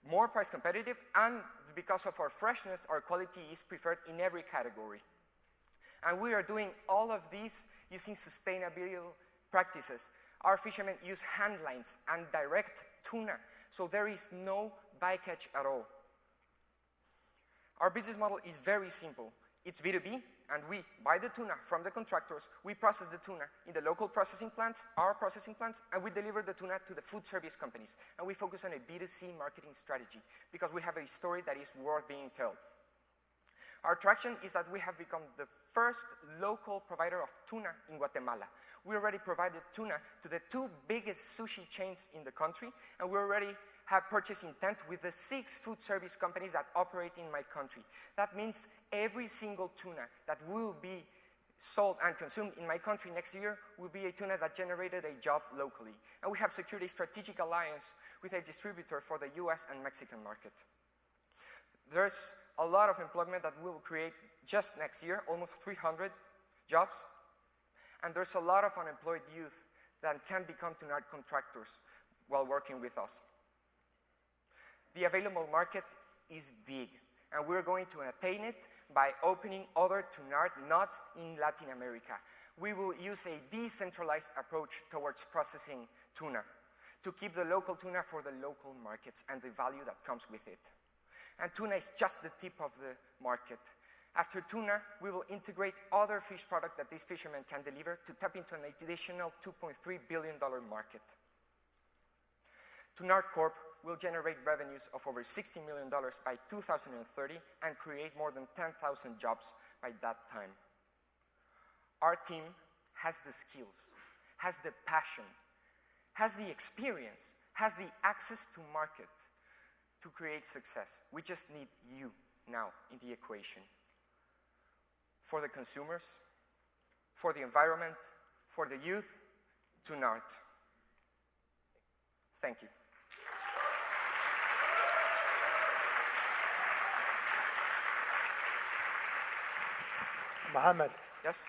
more price competitive, and because of our freshness, our quality is preferred in every category. And we are doing all of these using sustainable practices. Our fishermen use hand lines and direct tuna, so there is no bycatch at all. Our business model is very simple. It's B2B, and we buy the tuna from the contractors, we process the tuna in the local processing plants, our processing plants, and we deliver the tuna to the food service companies. And we focus on a B2C marketing strategy because we have a story that is worth being told. Our traction is that we have become the first local provider of tuna in Guatemala. We already provided tuna to the 2 biggest sushi chains in the country, and we already have purchase intent with the 6 food service companies that operate in my country. That means every single tuna that will be sold and consumed in my country next year will be a tuna that generated a job locally. And we have secured a strategic alliance with a distributor for the US and Mexican market. There's a lot of employment that we will create just next year, almost 300 jobs. And there's a lot of unemployed youth that can become tuna contractors while working with us. The available market is big, and we're going to attain it by opening other tuna nuts in Latin America. We will use a decentralized approach towards processing tuna to keep the local tuna for the local markets and the value that comes with it. And tuna is just the tip of the market. After tuna, we will integrate other fish products that these fishermen can deliver to tap into an additional $2.3 billion market. Tunard Corp will generate revenues of over $60 million by 2030 and create more than 10,000 jobs by that time. Our team has the skills, has the passion, has the experience, has the access to market to create success. We just need you now in the equation. For the consumers, for the environment, for the youth, Tunard. Thank you. Mohammed. Yes?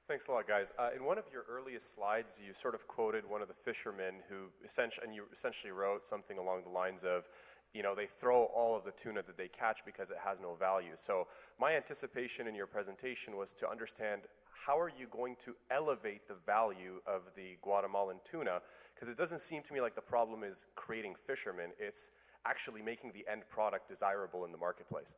Thanks a lot, guys. In one of your earliest slides, you sort of quoted one of the fishermen who essentially wrote something along the lines of, you know, they throw all of the tuna that they catch because it has no value. So my anticipation in your presentation was to understand how are you going to elevate the value of the Guatemalan tuna? Because it doesn't seem to me like the problem is creating fishermen. It's actually making the end product desirable in the marketplace.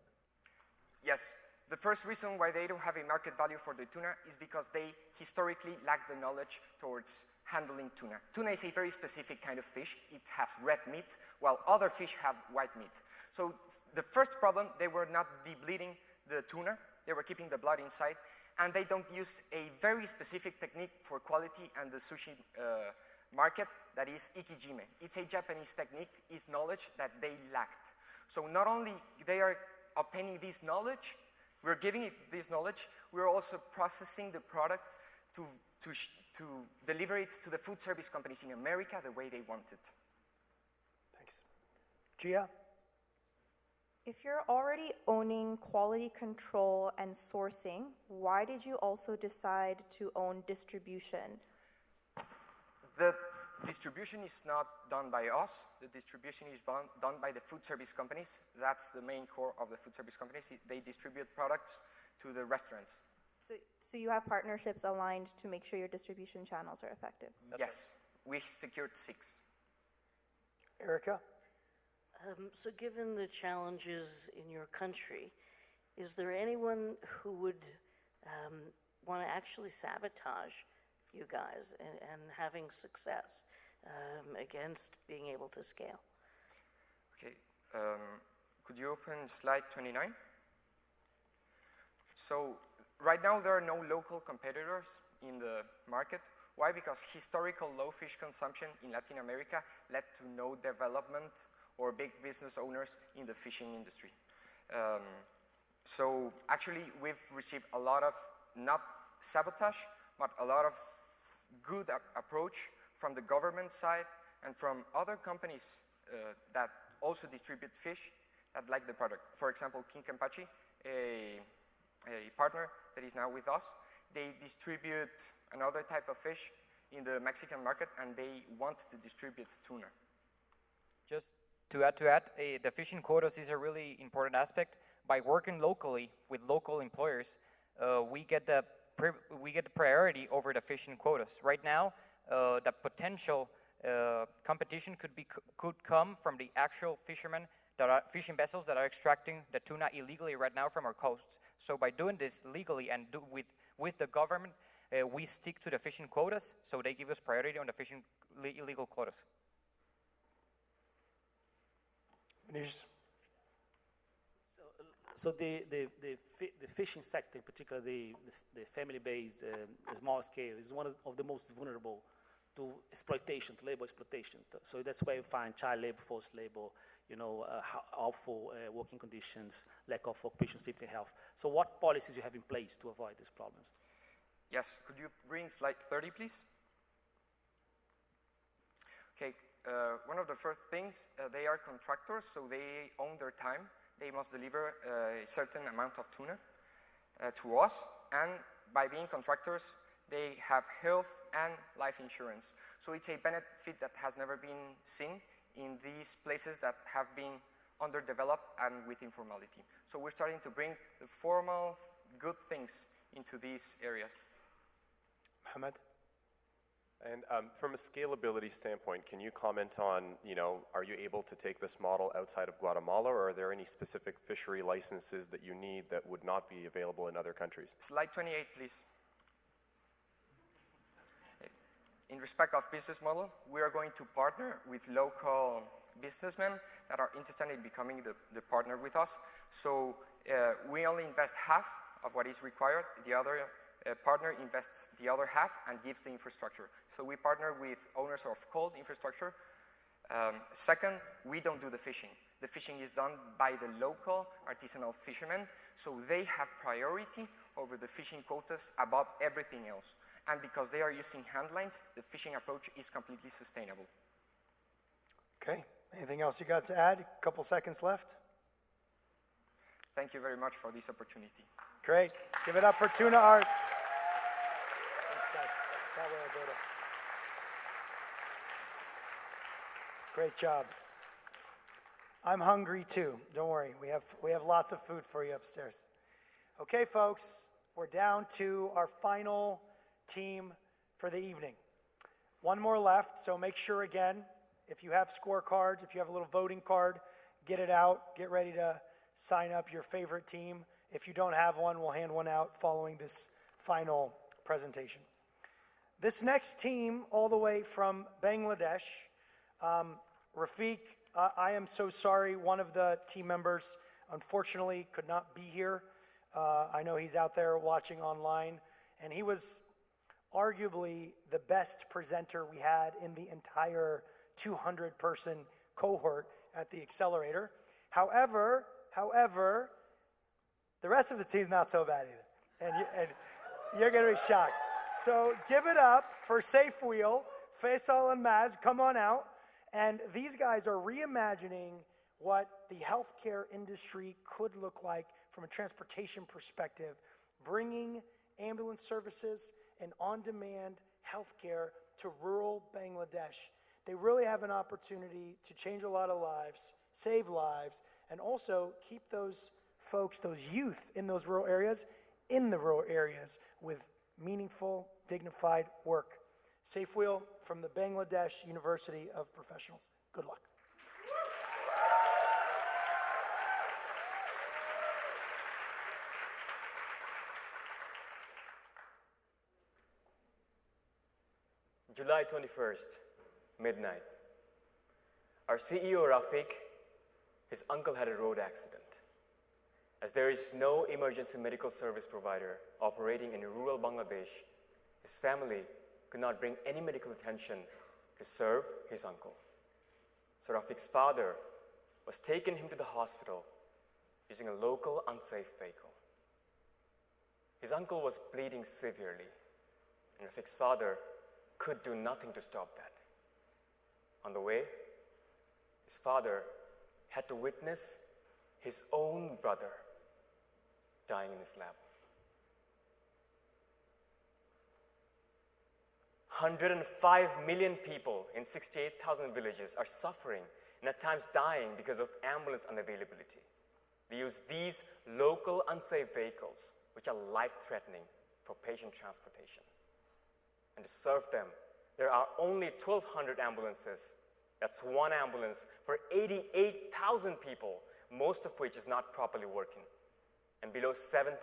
Yes. The first reason why they don't have a market value for the tuna is because they historically lack the knowledge towards handling tuna. Tuna is a very specific kind of fish. It has red meat, while other fish have white meat. So the first problem, they were not debleeding the tuna. They were keeping the blood inside. And they don't use a very specific technique for quality and the sushi market, that is ikijime. It's a Japanese technique, it's knowledge that they lacked. So not only they are obtaining this knowledge, we're giving it this knowledge, we're also processing the product to deliver it to the food service companies in America the way they want it. Thanks. Gia? If you're already owning quality control and sourcing, why did you also decide to own distribution? The distribution is not done by us. The distribution is done by the food service companies. That's the main core of the food service companies. They distribute products to the restaurants. So you have partnerships aligned to make sure your distribution channels are effective? Yes. We secured 6. Erica? So given the challenges in your country, is there anyone who would want to actually sabotage you guys and having success against being able to scale? Okay, could you open slide 29? So right now there are no local competitors in the market. Why? Because historical low fish consumption in Latin America led to no development or big business owners in the fishing industry. So actually we've received a lot of, not sabotage, but a lot of good approach from the government side and from other companies that also distribute fish that like the product. For example, King Kampachi, a partner that is now with us, they distribute another type of fish in the Mexican market, and they want to distribute tuna. Just to add, the fishing quotas is a really important aspect. By working locally with local employers, we get the priority over the fishing quotas. Right now, the potential competition could come from the actual fishermen that are fishing vessels that are extracting the tuna illegally right now from our coasts. So by doing this legally and with the government, we stick to the fishing quotas, so they give us priority on the fishing illegal quotas. So the fishing sector, in particular the family-based small scale, is one of the most vulnerable to exploitation, to labor exploitation. So that's where you find child labor, forced labor, awful working conditions, lack of occupational safety and health. So what policies you have in place to avoid these problems? Yes, could you bring slide 30, please? Okay, one of the first things, they are contractors, so they own their time. They must deliver a certain amount of tuna to us, and by being contractors, they have health and life insurance. So it's a benefit that has never been seen in these places that have been underdeveloped and with informality. So we're starting to bring the formal good things into these areas. Mohammed? And from a scalability standpoint, can you comment on, are you able to take this model outside of Guatemala, or are there any specific fishery licenses that you need that would not be available in other countries? Slide 28, please. In respect of business model, we are going to partner with local businessmen that are interested in becoming the partner with us. So we only invest half of what is required. The other partner invests the other half and gives the infrastructure. So we partner with owners of cold infrastructure. Second, we don't do the fishing. The fishing is done by the local artisanal fishermen, so they have priority over the fishing quotas above everything else. And because they are using handlines, the fishing approach is completely sustainable. Okay, anything else you got to add? A couple seconds left. Thank you very much for this opportunity. Great, give it up for Tuna Art. Thanks, guys. That way, Alberto. Great job. I'm hungry too. Don't worry, we have lots of food for you upstairs. Okay, folks, we're down to our final team for the evening. One more left, so make sure again, if you have scorecards, if you have a little voting card, get it out, get ready to sign up your favorite team. If you don't have one, we'll hand one out following this final presentation. This next team, all the way from Bangladesh, Rafiq, I am so sorry, one of the team members unfortunately could not be here. I know he's out there watching online, and he was arguably the best presenter we had in the entire 200-person cohort at the accelerator. However, the rest of the team's not so bad either, and you're going to be shocked. So give it up for Safe Wheel, Faisal and Maz, come on out. And these guys are reimagining what the healthcare industry could look like from a transportation perspective, bringing ambulance services and on-demand healthcare to rural Bangladesh. They really have an opportunity to change a lot of lives, save lives, and also keep those folks, those youth in those rural areas, in the rural areas with meaningful, dignified work. Safe Wheel from the Bangladesh University of Professionals. Good luck. July 21st, midnight. Our CEO, Rafiq, his uncle had a road accident. As there is no emergency medical service provider operating in rural Bangladesh, his family could not bring any medical attention to serve his uncle. So Rafiq's father was taking him to the hospital using a local unsafe vehicle. His uncle was bleeding severely, and Rafiq's father could do nothing to stop that. On the way, his father had to witness his own brother dying in his lap. 105 million people in 68,000 villages are suffering and at times dying because of ambulance unavailability. They use these local unsafe vehicles, which are life-threatening, for patient transportation. And to serve them, there are only 1,200 ambulances. That's one ambulance for 88,000 people, most of which is not properly working. And below 7%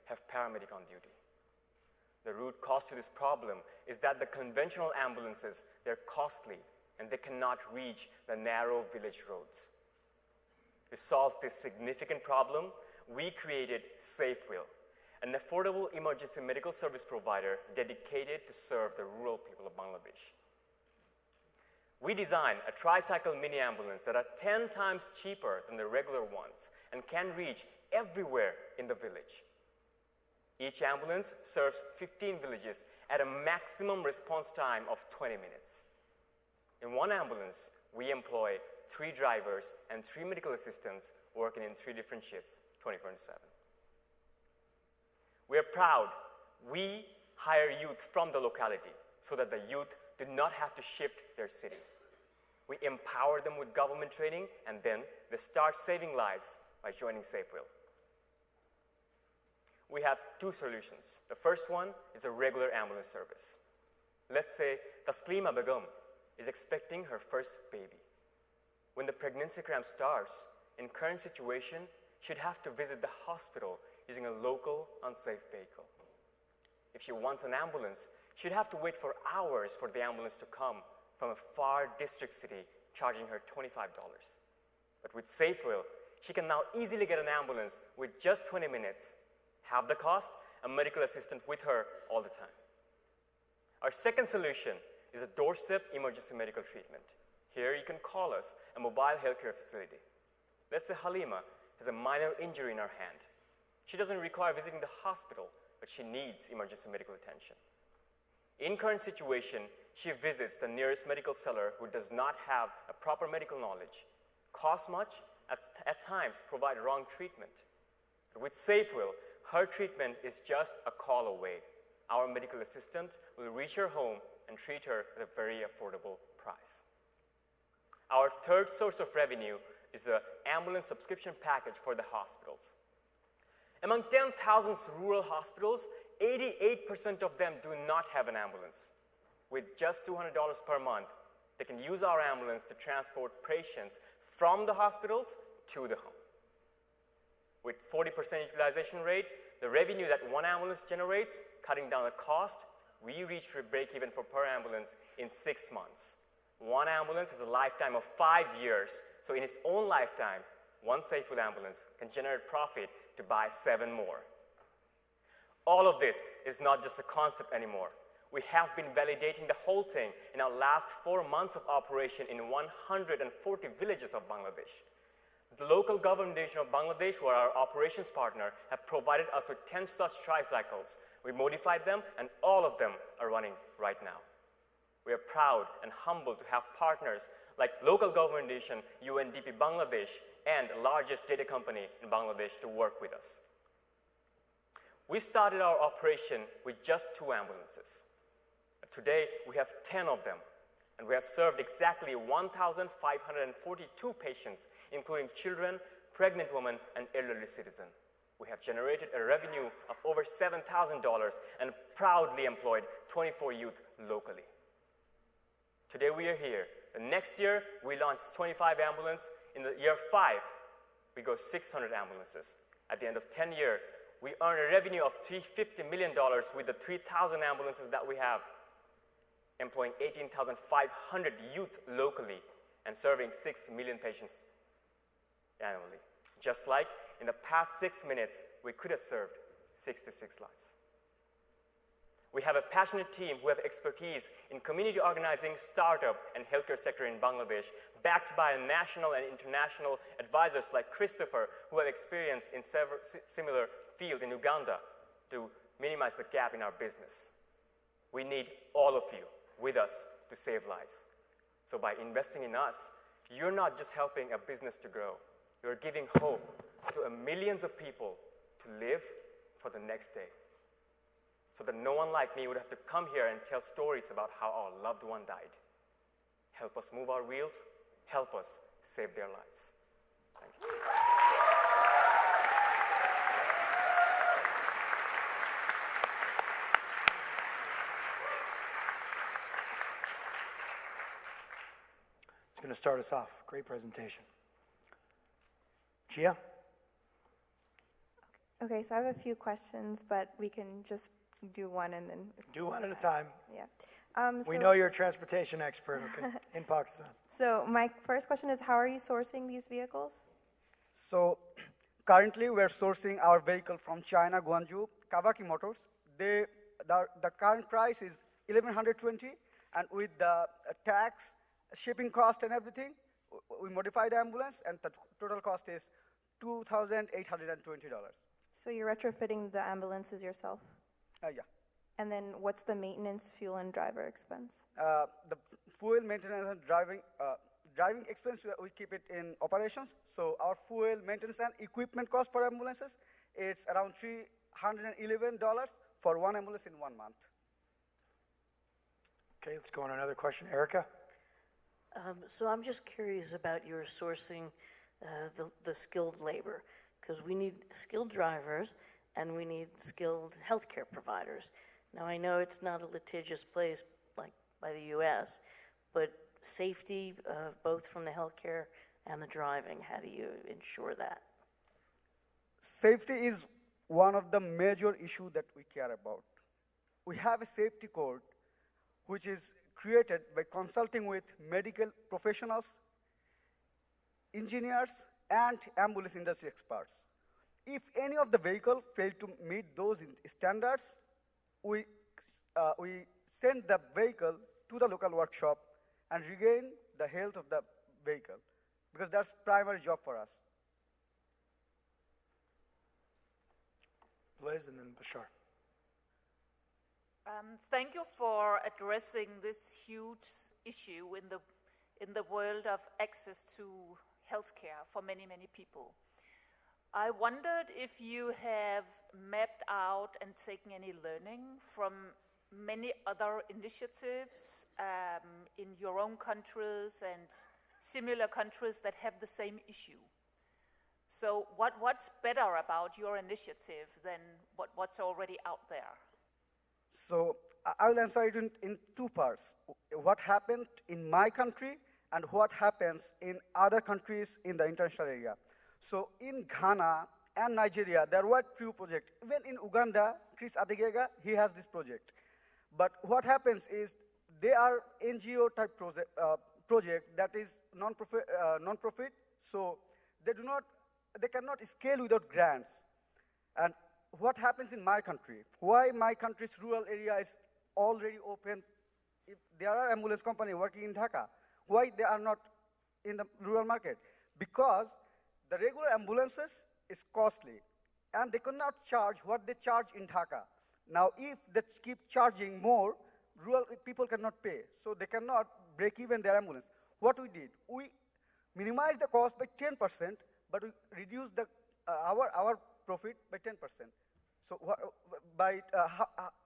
have paramedic on duty. The root cause to this problem is that the conventional ambulances, they're costly and they cannot reach the narrow village roads. To solve this significant problem, we created SafeWheel, an affordable emergency medical service provider dedicated to serve the rural people of Bangladesh. We designed a tricycle mini ambulance that are 10 times cheaper than the regular ones and can reach everywhere in the village. Each ambulance serves 15 villages at a maximum response time of 20 minutes. In one ambulance, we employ 3 drivers and 3 medical assistants working in 3 different shifts, 24/7. We are proud we hire youth from the locality so that the youth do not have to shift their city. We empower them with government training, and then they start saving lives by joining SafeWheel. We have 2 solutions. The first one is a regular ambulance service. Let's say Taslima Begum is expecting her first baby. When the pregnancy cramp starts, in current situation, she'd have to visit the hospital using a local unsafe vehicle. If she wants an ambulance, she'd have to wait for hours for the ambulance to come from a far district city, charging her $25. But with SafeWheel, she can now easily get an ambulance with just 20 minutes, have the cost, a medical assistant with her all the time. Our second solution is a doorstep emergency medical treatment. Here you can call us a mobile healthcare facility. Let's say Halima has a minor injury in her hand. She doesn't require visiting the hospital, but she needs emergency medical attention. In current situation, she visits the nearest medical seller who does not have a proper medical knowledge, costs much, at times provide wrong treatment. But with SafeWheel, her treatment is just a call away. Our medical assistant will reach her home and treat her at a very affordable price. Our third source of revenue is an ambulance subscription package for the hospitals. Among 10,000 rural hospitals, 88% of them do not have an ambulance. With just $200 per month, they can use our ambulance to transport patients from the hospitals to the home. With 40% utilization rate, the revenue that one ambulance generates, cutting down the cost, we reach break-even for per ambulance in 6 months. One ambulance has a lifetime of 5 years, so in its own lifetime, one SafeWheel ambulance can generate profit to buy 7 more. All of this is not just a concept anymore. We have been validating the whole thing in our last 4 months of operation in 140 villages of Bangladesh. The local government of Bangladesh, who are our operations partner, have provided us with 10 such tricycles. We modified them, and all of them are running right now. We are proud and humbled to have partners like local government nation, UNDP Bangladesh, and the largest data company in Bangladesh to work with us. We started our operation with just 2 ambulances. Today, we have 10 of them, and we have served exactly 1,542 patients, including children, pregnant women, and elderly citizens. We have generated a revenue of over $7,000 and proudly employed 24 youth locally. Today we are here. The next year, we launch 25 ambulances. In the year 5, we go 600 ambulances. At the end of 10 years, we earn a revenue of $350 million with the 3,000 ambulances that we have, employing 18,500 youth locally and serving 6 million patients annually. Just like in the past 6 minutes, we could have served 66 lives. We have a passionate team who have expertise in community organizing, startup, and healthcare sector in Bangladesh, backed by national and international advisors like Christopher, who have experience in several similar fields in Uganda to minimize the gap in our business. We need all of you with us to save lives. So by investing in us, you're not just helping a business to grow, you're giving hope to millions of people to live for the next day. So that no one like me would have to come here and tell stories about how our loved one died. Help us move our wheels, help us save their lives. Thank you. It's going to start us off. Great presentation. Gia? Okay, so I have a few questions, but we can just do one and then... Do one at a time. Yeah. We know you're a transportation expert, okay, in Pakistan. So my first question is, how are you sourcing these vehicles? So currently we're sourcing our vehicle from China, Guangzhou, Kawasaki Motors. The current price is $1,120, and with the tax, shipping cost and everything, we modify the ambulance, and the total cost is $2,820. So you're retrofitting the ambulances yourself? Yeah. And then what's the maintenance, fuel, and driver expense? The fuel maintenance and driving expense, we keep it in operations. So our fuel maintenance and equipment cost for ambulances, it's around $311 for one ambulance in 1 month. Okay, let's go on another question. Erica? So I'm just curious about your sourcing the skilled labor, because we need skilled drivers and we need skilled healthcare providers. Now, I know it's not a litigious place like by the U.S., but safety, both from the healthcare and the driving, how do you ensure that? Safety is one of the major issues that we care about. We have a safety code which is created by consulting with medical professionals, engineers, and ambulance industry experts. If any of the vehicle fail to meet those standards, we send the vehicle to the local workshop and regain the health of the vehicle, because that's primary job for us. Liz and then Bashar. Thank you for addressing this huge issue in the world of access to healthcare for many, many people. I wondered if you have mapped out and taken any learning from many other initiatives in your own countries and similar countries that have the same issue. So what's better about your initiative than what's already out there? So I will answer it in two parts. What happened in my country and what happens in other countries in the international area. So in Ghana and Nigeria, there were few projects. Even in Uganda, Chris Adegega, he has this project. But what happens is they are NGO type project that is non-profit, so they cannot scale without grants. And what happens in my country? Why my country's rural area is already open? If there are ambulance companies working in Dhaka, why they are not in the rural market? Because the regular ambulances is costly, and they cannot charge what they charge in Dhaka. Now, if they keep charging more, rural people cannot pay, so they cannot break even their ambulance. What we did, we minimized the cost by 10%, but we reduced our profit by 10%. So by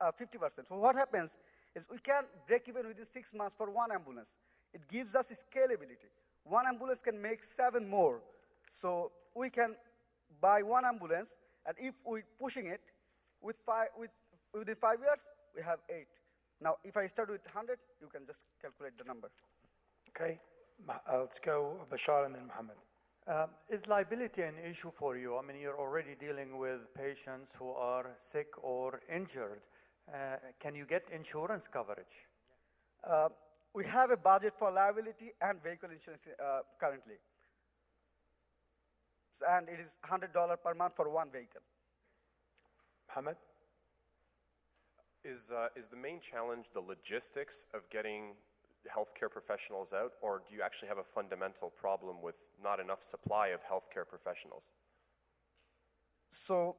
50%. So what happens is we can break even within 6 months for one ambulance. It gives us scalability. One ambulance can make 7 more. So we can buy one ambulance, and if we're pushing it, within 5 years, we have 8. Now, if I start with 100, you can just calculate the number. Okay, let's go Bashar and then Mohammed. Is liability an issue for you? I mean, you're already dealing with patients who are sick or injured. Can you get insurance coverage? We have a budget for liability and vehicle insurance currently. And it is $100 per month for one vehicle. Mohammed? Is the main challenge the logistics of getting healthcare professionals out, or do you actually have a fundamental problem with not enough supply of healthcare professionals? So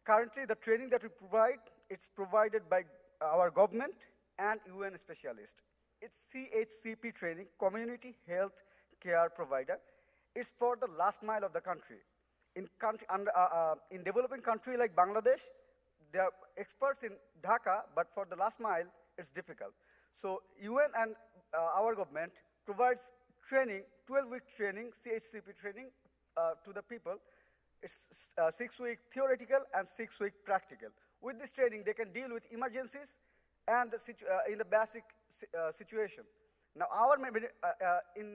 currently the training that we provide, it's provided by our government and UN specialist. It's CHCP training, Community Health Care Provider. It's for the last mile of the country. In developing country like Bangladesh, they are experts in Dhaka, but for the last mile, it's difficult. So UN and our government provides training, 12-week training, CHCP training to the people. It's 6-week theoretical and 6-week practical. With this training, they can deal with emergencies and in the basic situation. Now,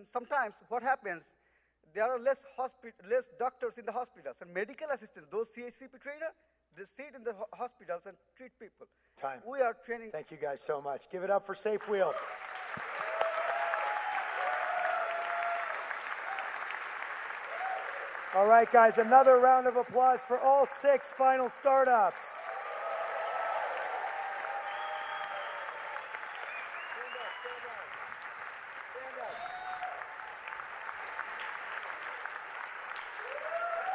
sometimes what happens, there are less doctors in the hospitals and medical assistants. Those CHCP trainers, they sit in the hospitals and treat people. Time. We are training. Thank you guys so much. Give it up for Safe Wheel. All right, guys, another round of applause for all 6 final startups.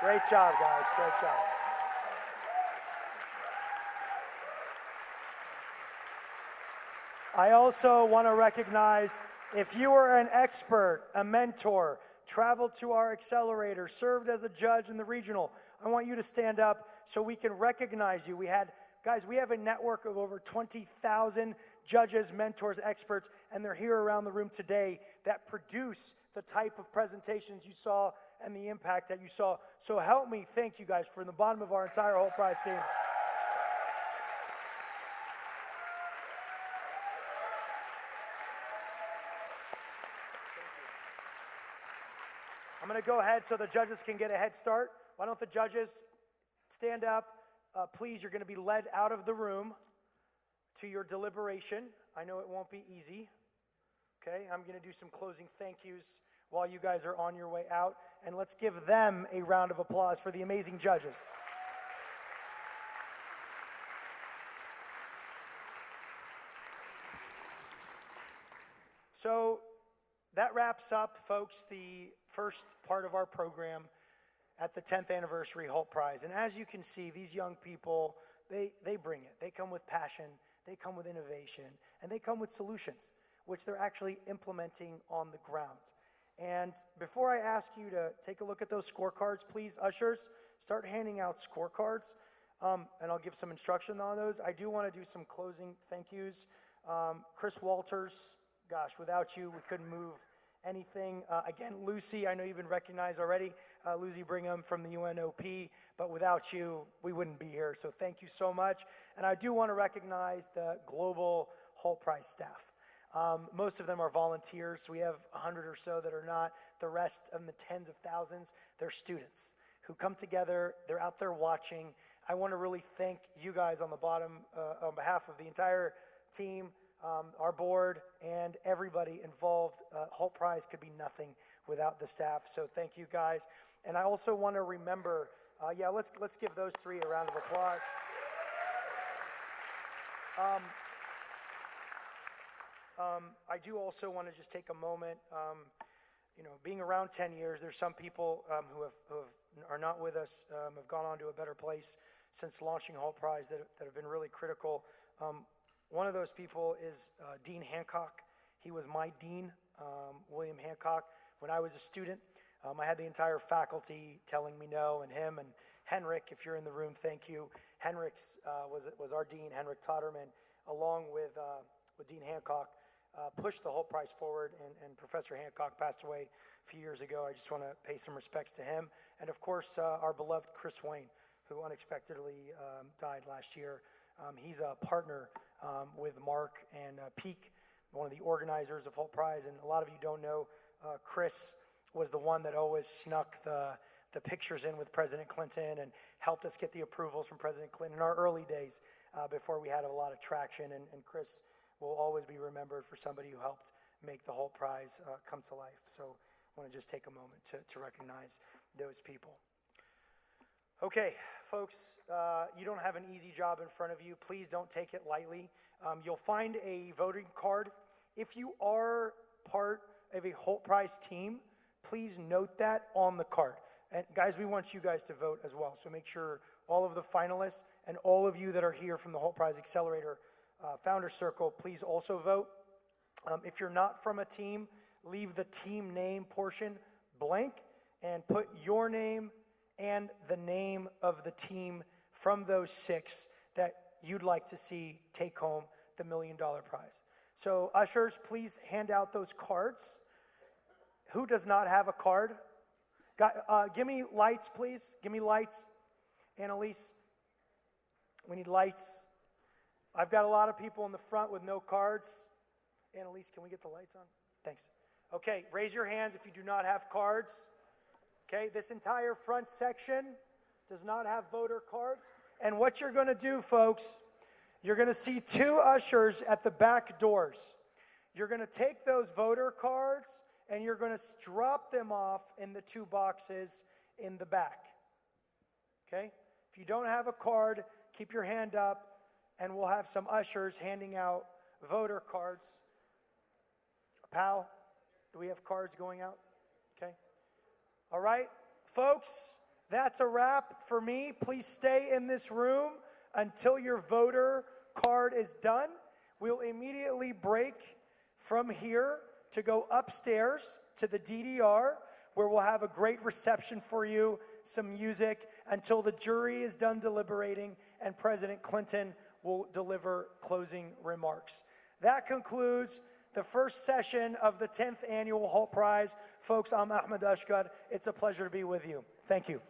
Great job, guys. Great job. I also want to recognize if you are an expert, a mentor, traveled to our accelerator, served as a judge in the regional, I want you to stand up so we can recognize you. We have a network of over 20,000 judges, mentors, experts, and they're here around the room today that produce the type of presentations you saw and the impact that you saw. So help me thank you guys from the bottom of our entire Hult Prize team. I'm going to go ahead so the judges can get a head start. Why don't the judges stand up? Please, you're going to be led out of the room to your deliberation. I know it won't be easy. Okay, I'm going to do some closing thank yous while you guys are on your way out. And let's give them a round of applause for the amazing judges. So that wraps up, folks, the first part of our program at the 10th anniversary Hult Prize. And as you can see, these young people, they bring it. They come with passion, they come with innovation, and they come with solutions, which they're actually implementing on the ground. And before I ask you to take a look at those scorecards, please, ushers, start handing out scorecards, and I'll give some instruction on those. I do want to do some closing thank yous. Chris Walters, gosh, without you, we couldn't move anything. Again, Lucy, I know you've been recognized already. Lucy Brigham from the UNOP, but without you, we wouldn't be here. So thank you so much. And I do want to recognize the global Hult Prize staff. Most of them are volunteers. We have 100 or so that are not. The rest of the tens of thousands, they're students who come together. They're out there watching. I want to really thank you guys on the bottom on behalf of the entire team, our board, and everybody involved. Hult Prize could be nothing without the staff. So thank you guys. And I also want to remember, let's give those 3 a round of applause. I do also want to just take a moment, being around 10 years, there's some people who are not with us, have gone on to a better place since launching Hult Prize that have been really critical. One of those people is Dean Hancock. He was my dean, William Hancock, when I was a student. I had the entire faculty telling me no, and him and Henrik, if you're in the room, thank you. Henrik was our dean, Henrik Totterman, along with Dean Hancock, pushed the Hult Prize forward, and Professor Hancock passed away a few years ago. I just want to pay some respects to him. And of course, our beloved Chris Wayne, who unexpectedly died last year. He's a partner with Mark and Peak, one of the organizers of Hult Prize. And a lot of you don't know, Chris was the one that always snuck the pictures in with President Clinton and helped us get the approvals from President Clinton in our early days before we had a lot of traction. And Chris will always be remembered for somebody who helped make the Hult Prize come to life. So I want to just take a moment to recognize those people. Okay, folks, you don't have an easy job in front of you. Please don't take it lightly. You'll find a voting card. If you are part of a Hult Prize team, please note that on the card. And guys, we want you guys to vote as well. So make sure all of the finalists and all of you that are here from the Hult Prize Accelerator Founder Circle, please also vote. If you're not from a team, leave the team name portion blank and put your name and the name of the team from those 6 that you'd like to see take home the $1 million prize. So ushers, please hand out those cards. Who does not have a card? Give me lights, please. Give me lights. Annalise, we need lights. I've got a lot of people in the front with no cards. Annalise, can we get the lights on? Thanks. Okay, raise your hands if you do not have cards. Okay, this entire front section does not have voter cards. And what you're going to do, folks, you're going to see 2 ushers at the back doors. You're going to take those voter cards and you're going to drop them off in the 2 boxes in the back. Okay? If you don't have a card, keep your hand up and we'll have some ushers handing out voter cards. Pal, do we have cards going out? Okay. All right, folks, that's a wrap for me. Please stay in this room until your voter card is done. We'll immediately break from here to go upstairs to the DDR, where we'll have a great reception for you, some music, until the jury is done deliberating and President Clinton will deliver closing remarks. That concludes the first session of the 10th Annual Hult Prize. Folks, I'm Ahmed Ashkar. It's a pleasure to be with you. Thank you.